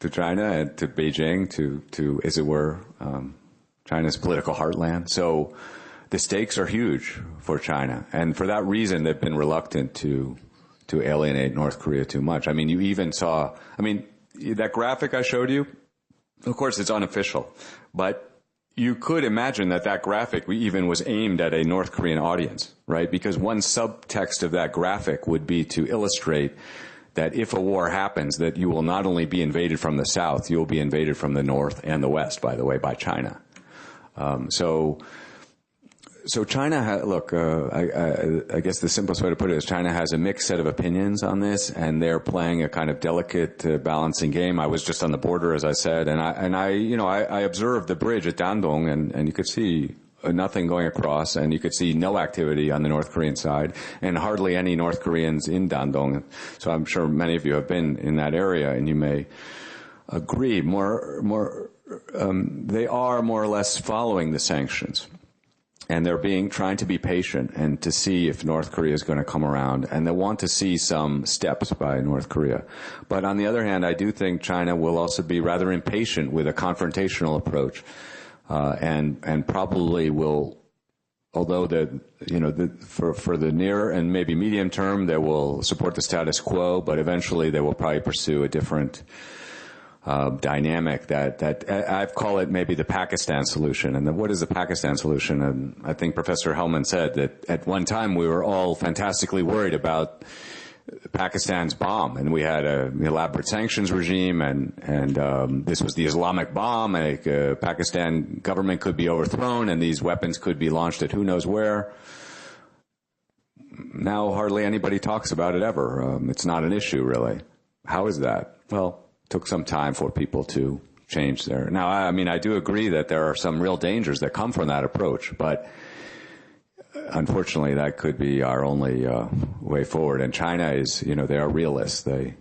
China and to Beijing, to as it were, China's political heartland. So the stakes are huge for China. And for that reason, they've been reluctant to alienate North Korea too much. I mean, you even saw, that graphic I showed you, of course it's unofficial, but you could imagine that graphic even was aimed at a North Korean audience, right? Because one subtext of that graphic would be to illustrate that if a war happens, that you will not only be invaded from the south, you will be invaded from the north and the west, by the way, by China. So So China, I guess the simplest way to put it is China has a mixed set of opinions on this, and they're playing a kind of delicate balancing game. I was just on the border, as I said, and I observed the bridge at Dandong, and you could see nothing going across, and you could see no activity on the North Korean side, and hardly any North Koreans in Dandong. So I'm sure many of you have been in that area, and you may agree. They are more or less following the sanctions. And they're trying to be patient and to see if North Korea is going to come around. And they want to see some steps by North Korea. But on the other hand, I do think China will also be rather impatient with a confrontational approach. And probably will, although for the near and maybe medium term, they will support the status quo, but eventually they will probably pursue a different dynamic that I've called it maybe the Pakistan solution. And what is the Pakistan solution? And I think Professor Hellmann said that at one time we were all fantastically worried about Pakistan's bomb, and we had an elaborate sanctions regime, and this was the Islamic bomb, and Pakistan government could be overthrown, and these weapons could be launched at who knows where. Now hardly anybody talks about it ever. It's not an issue, really. How is that? Well, took some time for people to change their. Now, I do agree that there are some real dangers that come from that approach, but unfortunately, that could be our only way forward. And China is, they are realists. They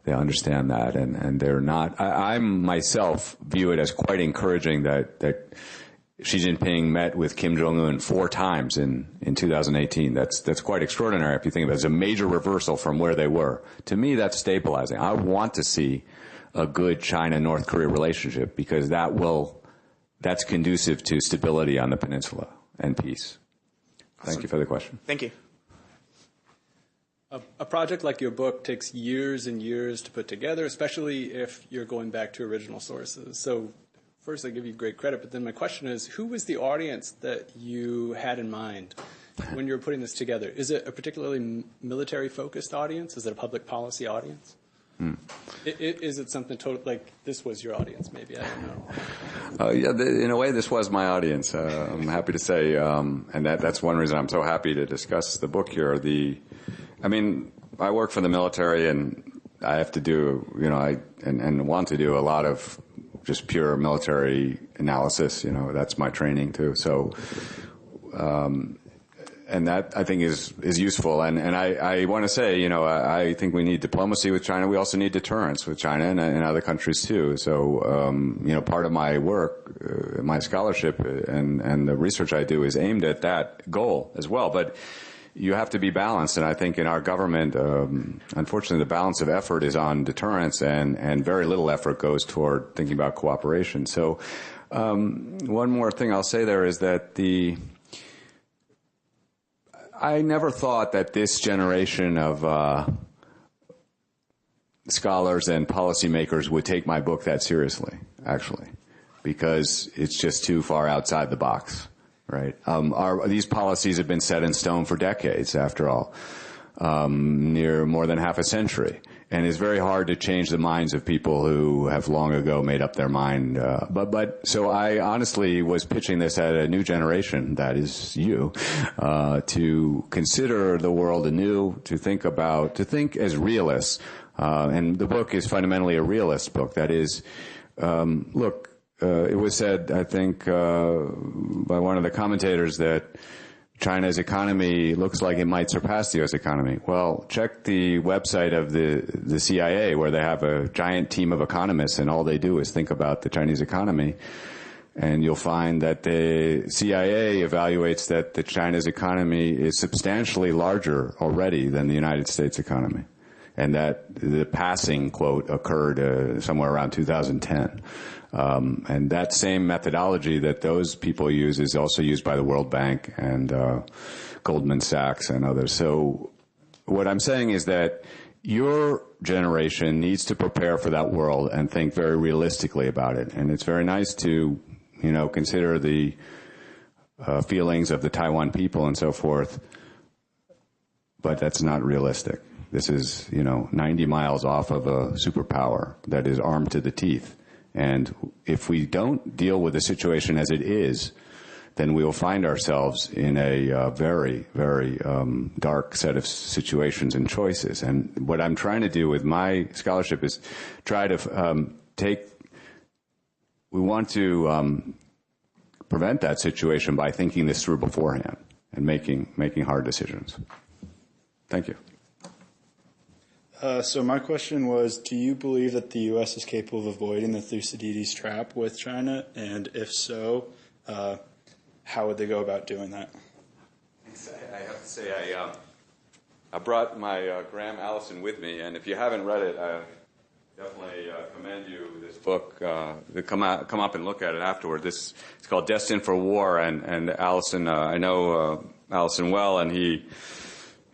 understand that, and they're not. I myself view it as quite encouraging that Xi Jinping met with Kim Jong-un 4 times in 2018. That's quite extraordinary if you think about it. It's a major reversal from where they were. To me, that's stabilizing. I want to see a good China-North Korea relationship because that's conducive to stability on the peninsula and peace. Thank you for the question. Thank you. A project like your book takes years and years to put together, especially if you're going back to original sources. So first, I give you great credit, but then my question is, who was the audience that you had in mind when you were putting this together? Is it a particularly military-focused audience? Is it a public policy audience? Is it something like this was your audience, maybe? I don't know. In a way, this was my audience. I'm happy to say, and that's one reason I'm so happy to discuss the book here. I work for the military, and I have to do, and want to do a lot of just pure military analysis. That's my training too. So, and that I think is useful. And I want to say, I think we need diplomacy with China. We also need deterrence with China and other countries too. So, part of my work, my scholarship and the research I do is aimed at that goal as well. But you have to be balanced, and I think in our government, unfortunately, the balance of effort is on deterrence, and very little effort goes toward thinking about cooperation. So, one more thing I'll say there is that I never thought that this generation of scholars and policymakers would take my book that seriously, actually, because it's just too far outside the box. Right. These policies have been set in stone for decades, after all, near more than half a century. And it's very hard to change the minds of people who have long ago made up their mind. So I honestly was pitching this at a new generation, that is you, to consider the world anew, to think as realists. And the book is fundamentally a realist book. That is, look, it was said, I think, by one of the commentators that China's economy looks like it might surpass the U.S. economy. Well, check the website of the CIA, where they have a giant team of economists, and all they do is think about the Chinese economy. And you'll find that the CIA evaluates that the China's economy is substantially larger already than the United States economy, and that the passing, quote, occurred somewhere around 2010. And that same methodology that those people use is also used by the World Bank and Goldman Sachs and others. So what I'm saying is that your generation needs to prepare for that world and think very realistically about it. And it's very nice to, consider the feelings of the Taiwan people and so forth, but that's not realistic. This is, 90 miles off of a superpower that is armed to the teeth. And if we don't deal with the situation as it is, then we will find ourselves in a very, very dark set of situations and choices. And what I'm trying to do with my scholarship is try to we want to prevent that situation by thinking this through beforehand and making hard decisions. Thank you. So my question was, do you believe that the U.S. is capable of avoiding the Thucydides Trap with China? And if so, how would they go about doing that? I have to say I brought my Graham Allison with me, and if you haven't read it, I definitely commend you this book. Come up and look at it afterward. It's called Destined for War, and Allison, I know Allison well, and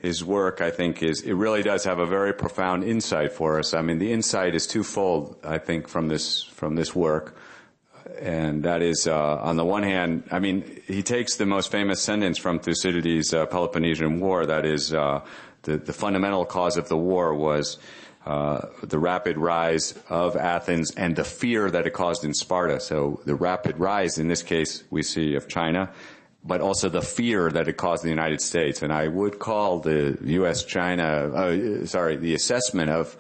his work, I think, it really does have a very profound insight for us. I mean, the insight is twofold, I think, from this work. And that is, on the one hand, I mean, he takes the most famous sentence from Thucydides' Peloponnesian War, that is, the fundamental cause of the war was the rapid rise of Athens and the fear that it caused in Sparta. So the rapid rise, in this case, we see of China, but also the fear that it caused the United States. And I would call the the assessment of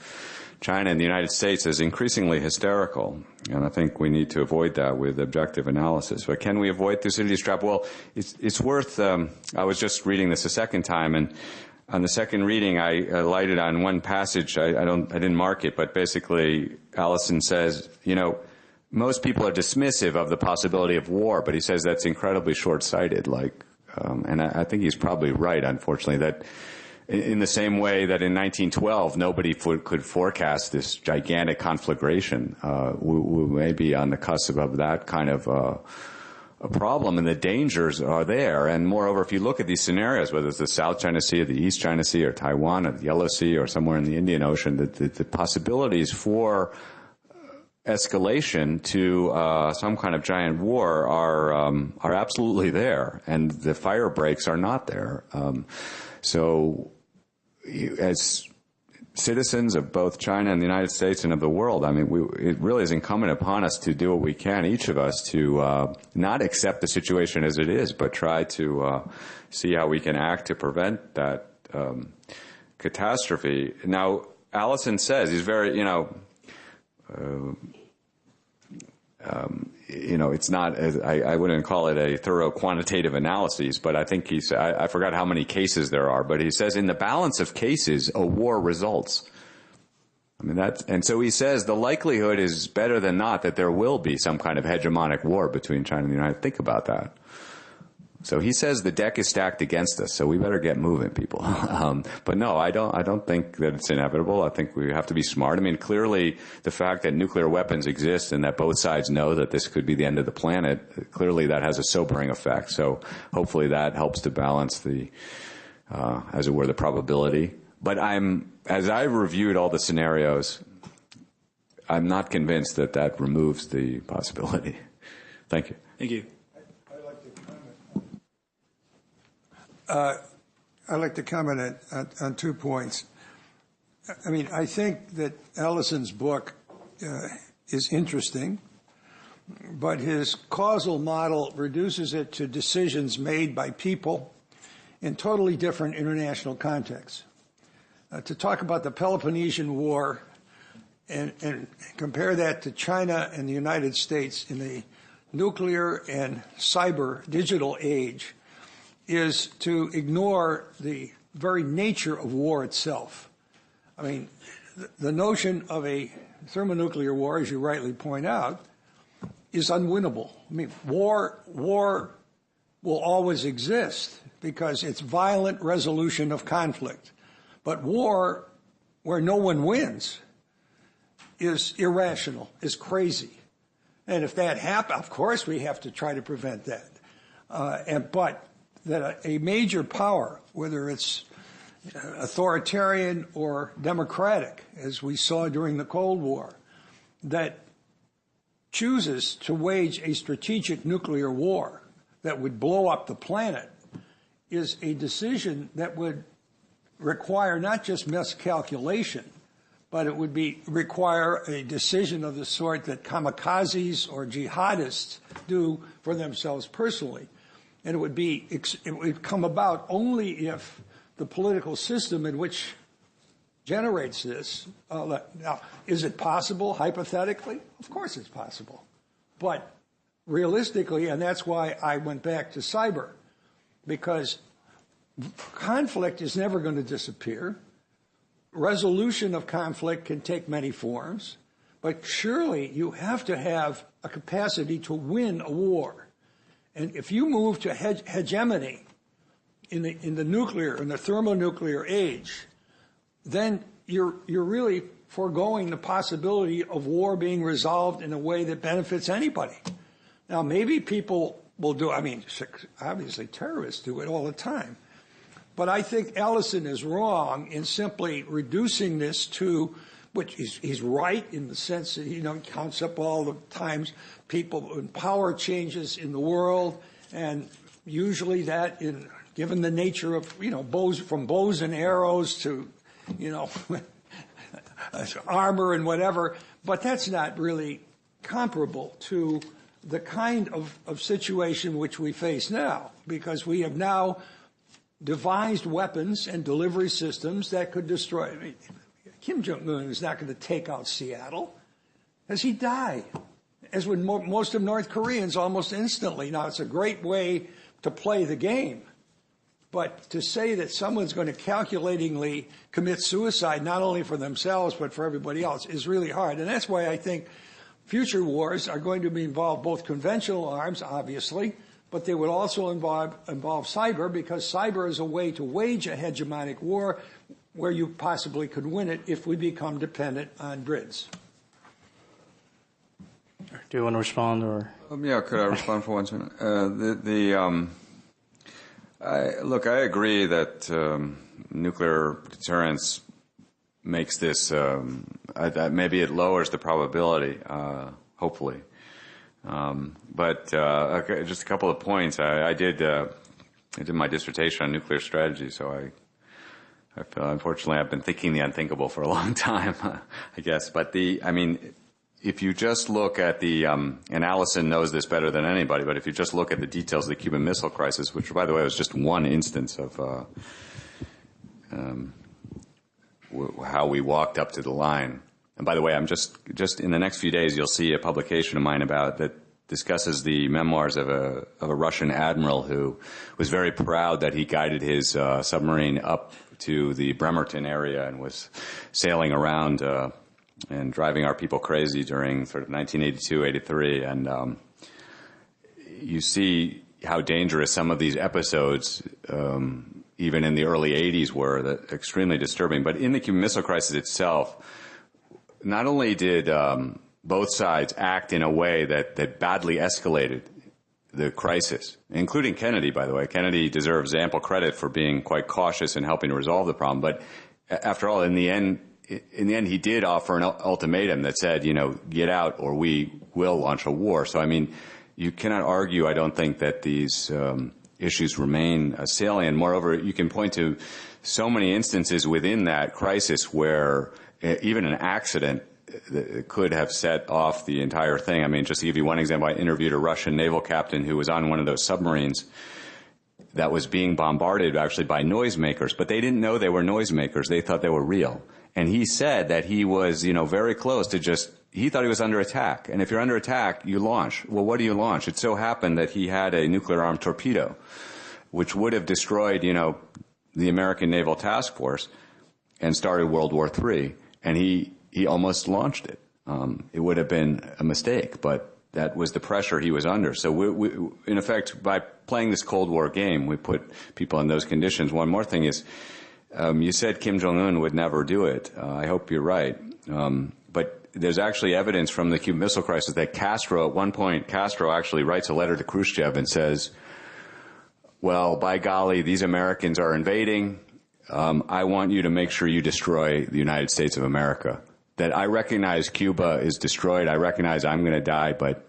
China and the United States as increasingly hysterical. And I think we need to avoid that with objective analysis. But can we avoid Thucydides' trap? Well, it's worth, I was just reading this a second time, and on the second reading, I lighted on one passage. I didn't mark it, but basically Allison says, most people are dismissive of the possibility of war, but he says that's incredibly short-sighted. And I think he's probably right, unfortunately, that in the same way that in 1912 nobody could forecast this gigantic conflagration, we may be on the cusp of that kind of a problem, and the dangers are there. And moreover, if you look at these scenarios, whether it's the South China Sea or the East China Sea or Taiwan or the Yellow Sea or somewhere in the Indian Ocean, the possibilities for escalation to some kind of giant war are absolutely there, and the fire breaks are not there. So as citizens of both China and the United States and of the world, I mean, it really is incumbent upon us to do what we can, each of us, to not accept the situation as it is, but try to see how we can act to prevent that catastrophe. Now, Allison says he's very, it's not, I wouldn't call it a thorough quantitative analysis, but I think I forgot how many cases there are, but he says in the balance of cases, a war results. I mean, and so he says the likelihood is better than not that there will be some kind of hegemonic war between China and the United States. Think about that. So he says the deck is stacked against us, so we better get moving, people. But no, I don't think that it's inevitable. I think we have to be smart. I mean, clearly the fact that nuclear weapons exist and that both sides know that this could be the end of the planet, clearly that has a sobering effect. So hopefully that helps to balance the, as it were, the probability. But as I reviewed all the scenarios, I'm not convinced that removes the possibility. Thank you. Thank you. I'd like to comment on 2 points. I mean, I think that Allison's book is interesting, but his causal model reduces it to decisions made by people in totally different international contexts. To talk about the Peloponnesian War and compare that to China and the United States in the nuclear and cyber digital age is to ignore the very nature of war itself. I mean, the notion of a thermonuclear war, as you rightly point out, is unwinnable. I mean, war will always exist because it's violent resolution of conflict. But war where no one wins is irrational, is crazy. And if that happens, of course we have to try to prevent that. But that a major power, whether it's authoritarian or democratic, as we saw during the Cold War, that chooses to wage a strategic nuclear war that would blow up the planet is a decision that would require not just miscalculation, but it would require a decision of the sort that kamikazes or jihadists do for themselves personally. And it would come about only if the political system in which generates this. Now, is it possible, hypothetically? Of course it's possible. But realistically, and that's why I went back to cyber, because conflict is never going to disappear. Resolution of conflict can take many forms, but surely you have to have a capacity to win a war. And if you move to hegemony in the nuclear, in the thermonuclear age, then you're really foregoing the possibility of war being resolved in a way that benefits anybody. Now, maybe people will do, obviously terrorists do it all the time. But I think Ellison is wrong in simply reducing this to, which he's right in the sense that he counts up all the times people and power changes in the world, and usually that, given the nature of bows and arrows to armor and whatever, but that's not really comparable to the kind of situation which we face now, because we have now devised weapons and delivery systems that could destroy. Kim Jong-un is not going to take out Seattle, as he died, as would most of North Koreans almost instantly. Now, it's a great way to play the game, but to say that someone's going to calculatingly commit suicide, not only for themselves but for everybody else, is really hard. And that's why I think future wars are going to involve both conventional arms, obviously, but they would also involve cyber, because cyber is a way to wage a hegemonic war where you possibly could win it if we become dependent on grids. Do you want to respond, or? Yeah, could I respond for 1 second? Look, I agree that nuclear deterrence makes this, maybe it lowers the probability, hopefully. But okay, just a couple of points. I did my dissertation on nuclear strategy, so I feel, unfortunately, I've been thinking the unthinkable for a long time, I guess. But if you just look at and Allison knows this better than anybody, but if you just look at the details of the Cuban Missile Crisis, which, by the way, was just one instance of how we walked up to the line. And by the way, I'm just in the next few days, you'll see a publication of mine that discusses the memoirs of a Russian admiral who was very proud that he guided his submarine up to the Bremerton area and was sailing around and driving our people crazy during sort of 1982, 83. And you see how dangerous some of these episodes, even in the early 80s, were, extremely disturbing. But in the Cuban Missile Crisis itself, not only did both sides act in a way that badly escalated the crisis, including Kennedy, by the way. Kennedy deserves ample credit for being quite cautious in helping to resolve the problem. But after all, in the end, he did offer an ultimatum that said, get out or we will launch a war. So, you cannot argue, I don't think, that these issues remain salient. Moreover, you can point to so many instances within that crisis where even an accident could have set off the entire thing. Just to give you one example, I interviewed a Russian naval captain who was on one of those submarines that was being bombarded actually by noisemakers, but they didn't know they were noisemakers. They thought they were real. And he said that he was, very close to he thought he was under attack. And if you're under attack, you launch. Well, what do you launch? It so happened that he had a nuclear-armed torpedo, which would have destroyed, the American Naval Task Force and started World War III. And he almost launched it. It would have been a mistake, but that was the pressure he was under. So we in effect, by playing this Cold War game, we put people in those conditions. One more thing is, you said Kim Jong-un would never do it. I hope you're right. But there's actually evidence from the Cuban Missile Crisis that at one point, Castro actually writes a letter to Khrushchev and says, well, by golly, these Americans are invading. I want you to make sure you destroy the United States of America. That I recognize Cuba is destroyed. I recognize I'm going to die, but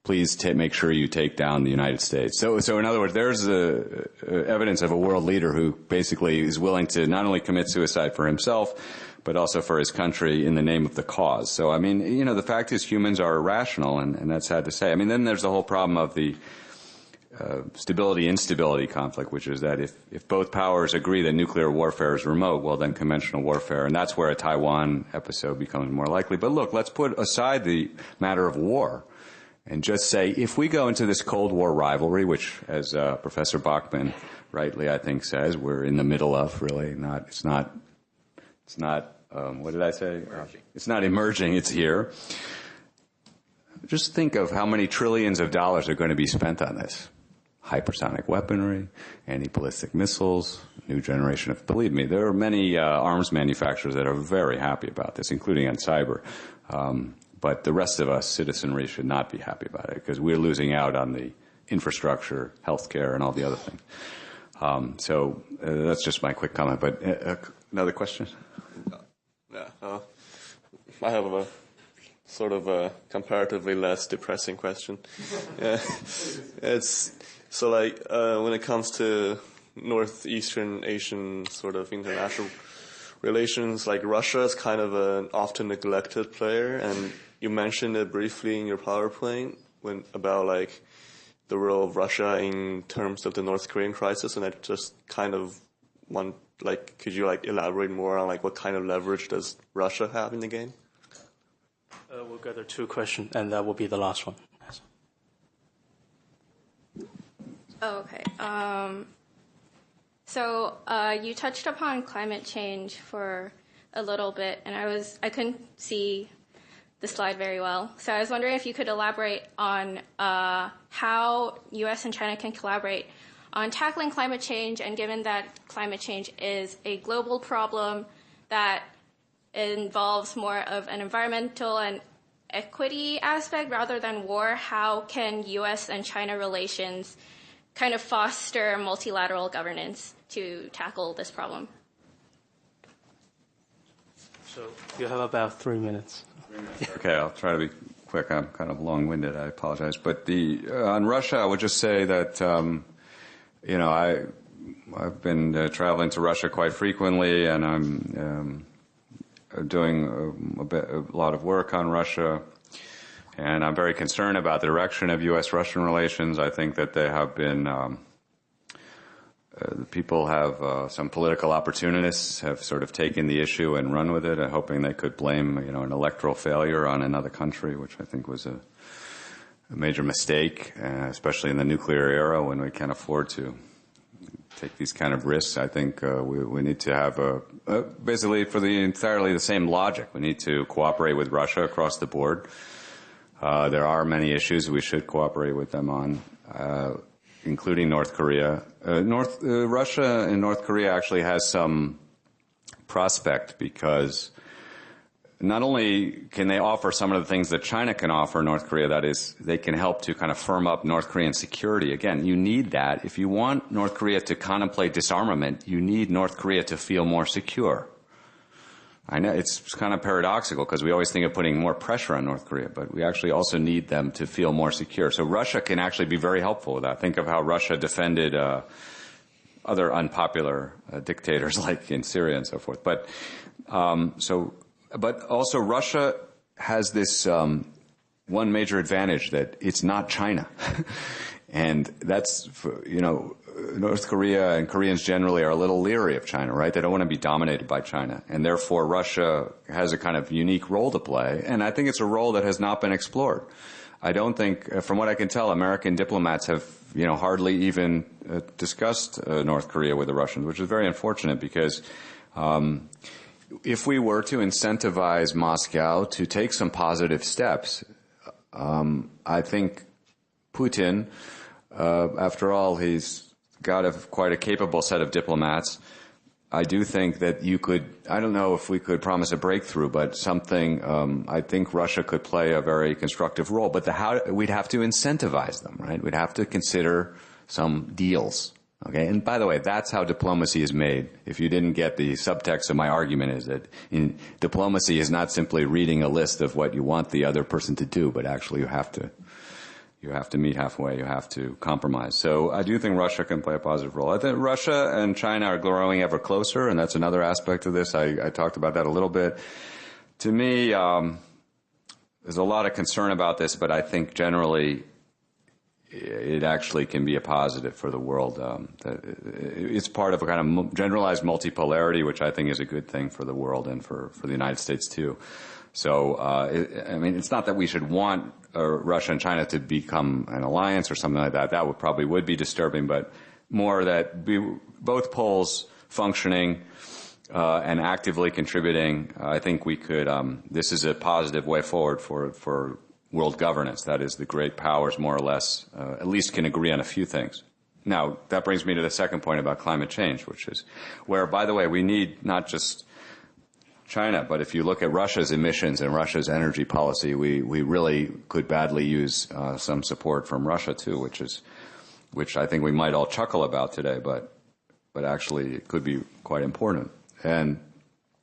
please make sure you take down the United States. So in other words, there's evidence of a world leader who basically is willing to not only commit suicide for himself, but also for his country in the name of the cause. So, the fact is humans are irrational, and that's sad to say. Then there's the whole problem of the stability-instability conflict, which is that if both powers agree that nuclear warfare is remote, well, then conventional warfare, and that's where a Taiwan episode becomes more likely. But look, let's put aside the matter of war and just say, if we go into this Cold War rivalry, which, as Professor Bachman rightly, I think, says, we're in the middle of, really, it's not, what did I say? It's not emerging, it's here. Just think of how many trillions of dollars are going to be spent on this. Hypersonic weaponry, anti-ballistic missiles, new generation of, believe me, there are many arms manufacturers that are very happy about this, including on cyber. But the rest of us, citizenry, should not be happy about it because we're losing out on the infrastructure, healthcare, and all the other things. So that's just my quick comment. But another question? Yeah, I have a sort of a comparatively less depressing question. Yeah. It's so like when it comes to Northeastern Asian sort of international relations, like Russia is kind of an often neglected player, and you mentioned it briefly in your PowerPoint about like the role of Russia in terms of the North Korean crisis, and I just kind of want, like, could you like elaborate more on like what kind of leverage does Russia have in the game? We'll gather two questions, and that will be the last one. Oh, okay. So you touched upon climate change for a little bit, and I couldn't see the slide very well. So I was wondering if you could elaborate on how U.S. and China can collaborate on tackling climate change, and given that climate change is a global problem that involves more of an environmental and equity aspect rather than war, how can U.S. and China relations kind of foster multilateral governance to tackle this problem? So you have about 3 minutes. Okay, I'll try to be quick. I'm kind of long-winded. I apologize. But on Russia, I would just say that, I've been traveling to Russia quite frequently, and I'm doing a lot of work on Russia. And I'm very concerned about the direction of U.S.-Russian relations. I think that they have been, the people have, some political opportunists have sort of taken the issue and run with it, hoping they could blame, an electoral failure on another country, which I think was a major mistake, especially in the nuclear era when we can't afford to take these kind of risks. I think we need to have basically for entirely the same logic. We need to cooperate with Russia across the board. There are many issues we should cooperate with them on, including North Korea. Russia and North Korea actually has some prospect because not only can they offer some of the things that China can offer North Korea, that is, they can help to kind of firm up North Korean security. Again, you need that. If you want North Korea to contemplate disarmament, you need North Korea to feel more secure. I know it's kind of paradoxical because we always think of putting more pressure on North Korea, but we actually also need them to feel more secure. So Russia can actually be very helpful with that. Think of how Russia defended other unpopular dictators like in Syria and so forth. But also Russia has this one major advantage, that it's not China. And that's, North Korea and Koreans generally are a little leery of China, right? They don't want to be dominated by China. And therefore, Russia has a kind of unique role to play. And I think it's a role that has not been explored. I don't think, from what I can tell, American diplomats have, hardly even discussed North Korea with the Russians, which is very unfortunate because if we were to incentivize Moscow to take some positive steps, I think Putin, after all, he's got quite a capable set of diplomats. I do think that I don't know if we could promise a breakthrough, but something, I think Russia could play a very constructive role. But we'd have to incentivize them, right? We'd have to consider some deals. Okay, and by the way, that's how diplomacy is made. If you didn't get the subtext of my argument, is that diplomacy is not simply reading a list of what you want the other person to do, but actually you have to meet halfway. You have to compromise. So I do think Russia can play a positive role. I think Russia and China are growing ever closer, and that's another aspect of this. I talked about that a little bit. To me, there's a lot of concern about this, but I think generally it actually can be a positive for the world. It's part of a kind of generalized multipolarity, which I think is a good thing for the world and for the United States too. So, I mean, it's not that we should want Russia and China to become an alliance or something like that. That would be disturbing, but more that both poles functioning and actively contributing. I think we could. This is a positive way forward for world governance. That is, the great powers more or less at least can agree on a few things. Now, that brings me to the second point about climate change, which is where, by the way, we need not just China, but if you look at Russia's emissions and Russia's energy policy, we really could badly use some support from Russia too, which I think we might all chuckle about today, but actually it could be quite important. And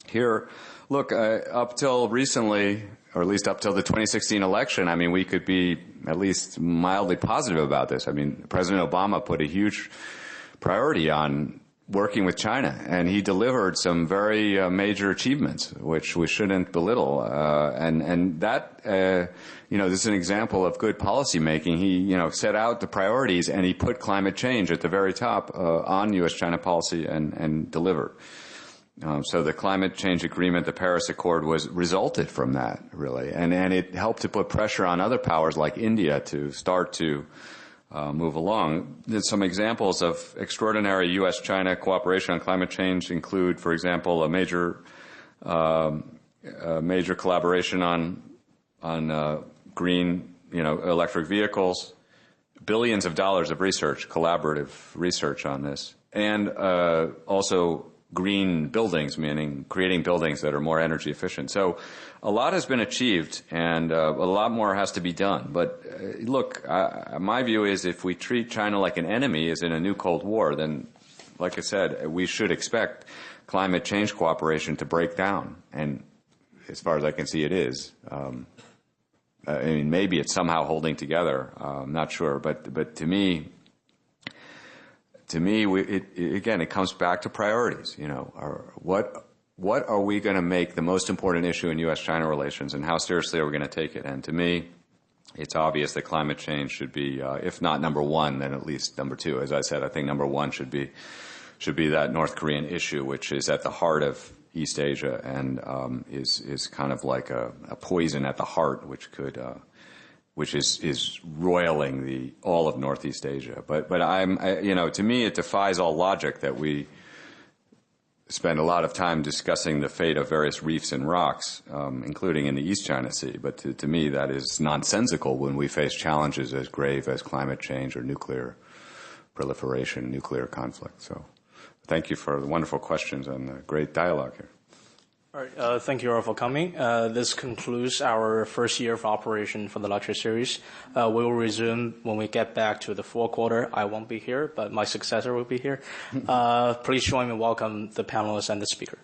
here, look, up till recently, or at least up till the 2016 election, I mean, we could be at least mildly positive about this. I mean, President Obama put a huge priority on working with China, and he delivered some very major achievements, which we shouldn't belittle. And that, this is an example of good policy making. He, set out the priorities, and he put climate change at the very top on U.S.-China policy and delivered. So the climate change agreement, the Paris Accord, resulted from that, really. And it helped to put pressure on other powers like India to start to move along. Some examples of extraordinary U.S.-China cooperation on climate change include, for example, a major collaboration on green, electric vehicles, billions of dollars of research, collaborative research on this, and also green buildings, meaning creating buildings that are more energy efficient. So a lot has been achieved, and a lot more has to be done. But look, my view is if we treat China like an enemy, as in a new Cold War, then, like I said, we should expect climate change cooperation to break down. And as far as I can see, it is. I mean, maybe it's somehow holding together. I'm not sure. But to me, it comes back to priorities. What are we going to make the most important issue in U.S.-China relations, and how seriously are we going to take it? And to me, it's obvious that climate change should be, if not number one, then at least number two. As I said, I think number one should be that North Korean issue, which is at the heart of East Asia and is kind of like a poison at the heart, which is roiling all of Northeast Asia. But to me, it defies all logic that we spend a lot of time discussing the fate of various reefs and rocks, including in the East China Sea. But to me, that is nonsensical when we face challenges as grave as climate change or nuclear proliferation, nuclear conflict. So thank you for the wonderful questions and the great dialogue here. All right, thank you all for coming. This concludes our first year of operation for the lecture series. We will resume when we get back to the fourth quarter. I won't be here, but my successor will be here. Please join me in welcome the panelists and the speaker.